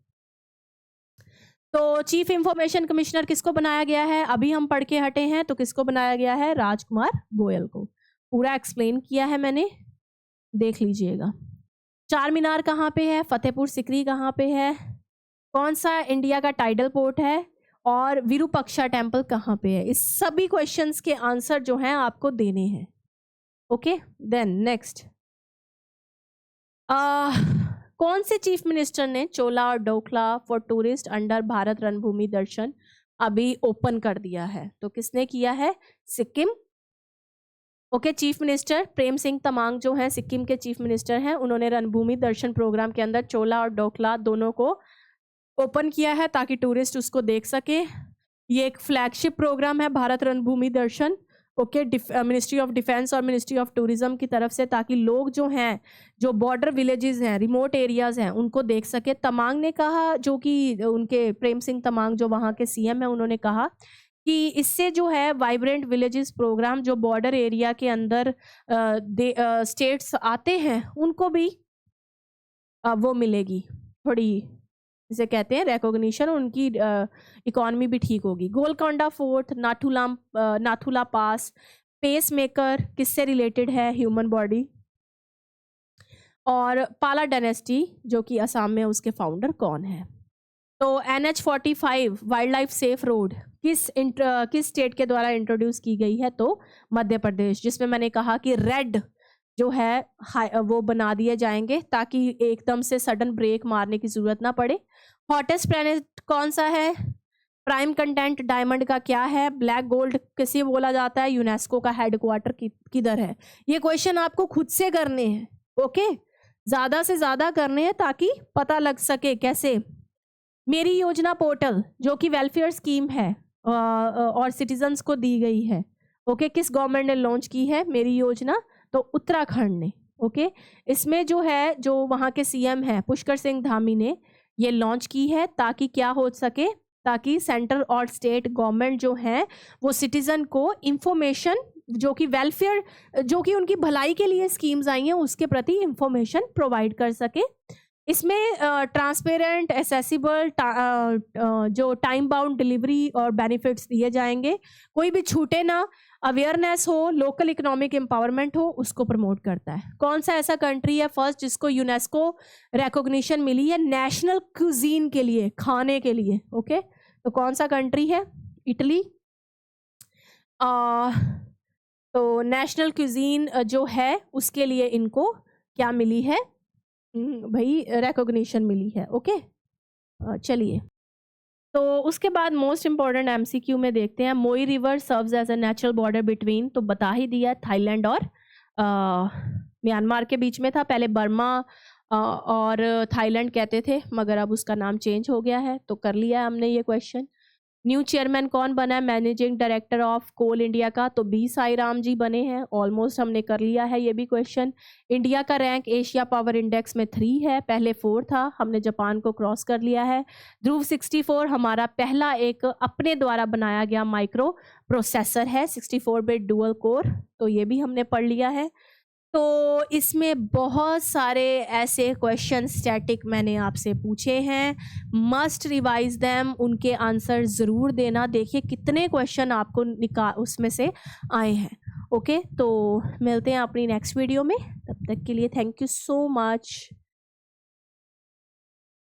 तो चीफ इंफॉर्मेशन कमिश्नर किसको बनाया गया है? अभी हम पढ़ के हटे हैं, तो किसको बनाया गया है? राजकुमार गोयल को। पूरा एक्सप्लेन किया है मैंने, देख लीजिएगा। चार मीनार कहाँ पे है? फतेहपुर सिकरी कहाँ पे है? कौन सा इंडिया का टाइडल पोर्ट है? और विरूपक्षा टेम्पल कहाँ पे है? इस सभी क्वेश्चंस के आंसर जो हैं आपको देने हैं। ओके, देन नेक्स्ट, कौन से चीफ मिनिस्टर ने चोला और डोकला फॉर टूरिस्ट अंडर भारत रणभूमि दर्शन अभी ओपन कर दिया है? तो किसने किया है? Sikkim. Okay, chief minister Prem Singh Tamang जो हैं सिक्किम के चीफ मिनिस्टर हैं, उन्होंने रणभूमि दर्शन प्रोग्राम के अंदर चोला और डोकला दोनों को ओपन किया है ताकि टूरिस्ट उसको देख सके। ये एक फ्लैगशिप प्रोग्राम है भारत रणभूमि दर्शन। ओके, मिनिस्ट्री ऑफ डिफेंस और मिनिस्ट्री ऑफ टूरिज्म की तरफ से, ताकि लोग जो हैं, जो बॉर्डर विलेजेस हैं, रिमोट एरियाज हैं, उनको देख सके। तमांग ने कहा, जो कि उनके प्रेम सिंह तमांग जो वहाँ के सीएम हैं, उन्होंने कहा कि इससे जो है वाइब्रेंट विलेजेस प्रोग्राम जो बॉर्डर एरिया के अंदर स्टेट्स आते हैं उनको भी वो मिलेगी, थोड़ी जिसे कहते हैं रिकॉग्निशन, उनकी इकॉनमी भी ठीक होगी। गोलकोंडा फोर्ट, नाथुला पास, पेस मेकर किससे रिलेटेड है? Human body. और पाला डायनेस्टी जो कि असम में, उसके फाउंडर कौन है? तो NH45 wild life safe road किस स्टेट के द्वारा इंट्रोड्यूस की गई है? तो मध्य प्रदेश, जिसमें मैंने कहा कि रेड जो है वो बना दिए जाएंगे ताकि एकदम से सडन ब्रेक मारने की जरूरत ना पड़े। हॉटेस्ट प्लैनेट कौन सा है? प्राइम कंटेंट डायमंड का क्या है? ब्लैक गोल्ड किसे बोला जाता है? यूनेस्को का हेडक्वार्टर किधर है? ये क्वेश्चन आपको खुद से करने हैं। ओके, ज्यादा से ज्यादा करने हैं ताकि पता लग सके कैसे। मेरी योजना पोर्टल जो कि वेलफेयर स्कीम है और सिटीजन्स को दी गई है। ओके, किस गवर्नमेंट ने लॉन्च की है मेरी योजना? तो उत्तराखंड ने। ओके, इसमें जो है, जो वहाँ के सीएम है पुष्कर सिंह धामी ने ये लॉन्च की है ताकि क्या हो सके, ताकि सेंट्रल और स्टेट गवर्नमेंट जो है वो सिटीजन को इंफॉर्मेशन, जो कि वेलफेयर, जो कि उनकी भलाई के लिए स्कीम्स आई हैं, उसके प्रति इंफॉर्मेशन प्रोवाइड कर सके। इसमें ट्रांसपेरेंट, एसेसिबल, जो टाइम बाउंड डिलीवरी और बेनिफिट्स दिए जाएंगे, कोई भी छूटे ना, अवेयरनेस हो, लोकल इकोनॉमिक एम्पावरमेंट हो, उसको प्रमोट करता है। कौन सा ऐसा कंट्री है फर्स्ट जिसको यूनेस्को रिकॉग्निशन मिली है नेशनल क्यूजीन के लिए, खाने के लिए? ओके, तो कौन सा कंट्री है? इटली। तो नेशनल क्यूजीन जो है उसके लिए इनको क्या मिली है भाई? रिकॉग्निशन मिली है। ओके, चलिए, तो उसके बाद मोस्ट इंपॉर्टेंट एमसीक्यू में देखते हैं। Moei river serves as a natural border between, तो बता ही दिया, थाईलैंड और म्यांमार के बीच में था। पहले बर्मा और थाईलैंड कहते थे, मगर अब उसका नाम चेंज हो गया है, तो कर लिया हमने ये क्वेश्चन। न्यू चेयरमैन कौन बना है managing director of coal India का? तो बी साई राम जी बने हैं। ऑलमोस्ट हमने कर लिया है ये भी क्वेश्चन। इंडिया का रैंक एशिया पावर इंडेक्स में 3 है, पहले 4 था, हमने जापान को क्रॉस कर लिया है। ध्रुव 64 हमारा पहला एक अपने द्वारा बनाया गया माइक्रो प्रोसेसर है, 64 बिट डुअल कोर, तो ये भी हमने पढ़ लिया है। तो इसमें बहुत सारे ऐसे क्वेश्चन स्टैटिक मैंने आपसे पूछे हैं, मस्ट रिवाइज देम, उनके आंसर ज़रूर देना। देखिए कितने क्वेश्चन आपको उसमें से आए हैं। ओके, तो मिलते हैं अपनी नेक्स्ट वीडियो में, तब तक के लिए थैंक यू सो मच।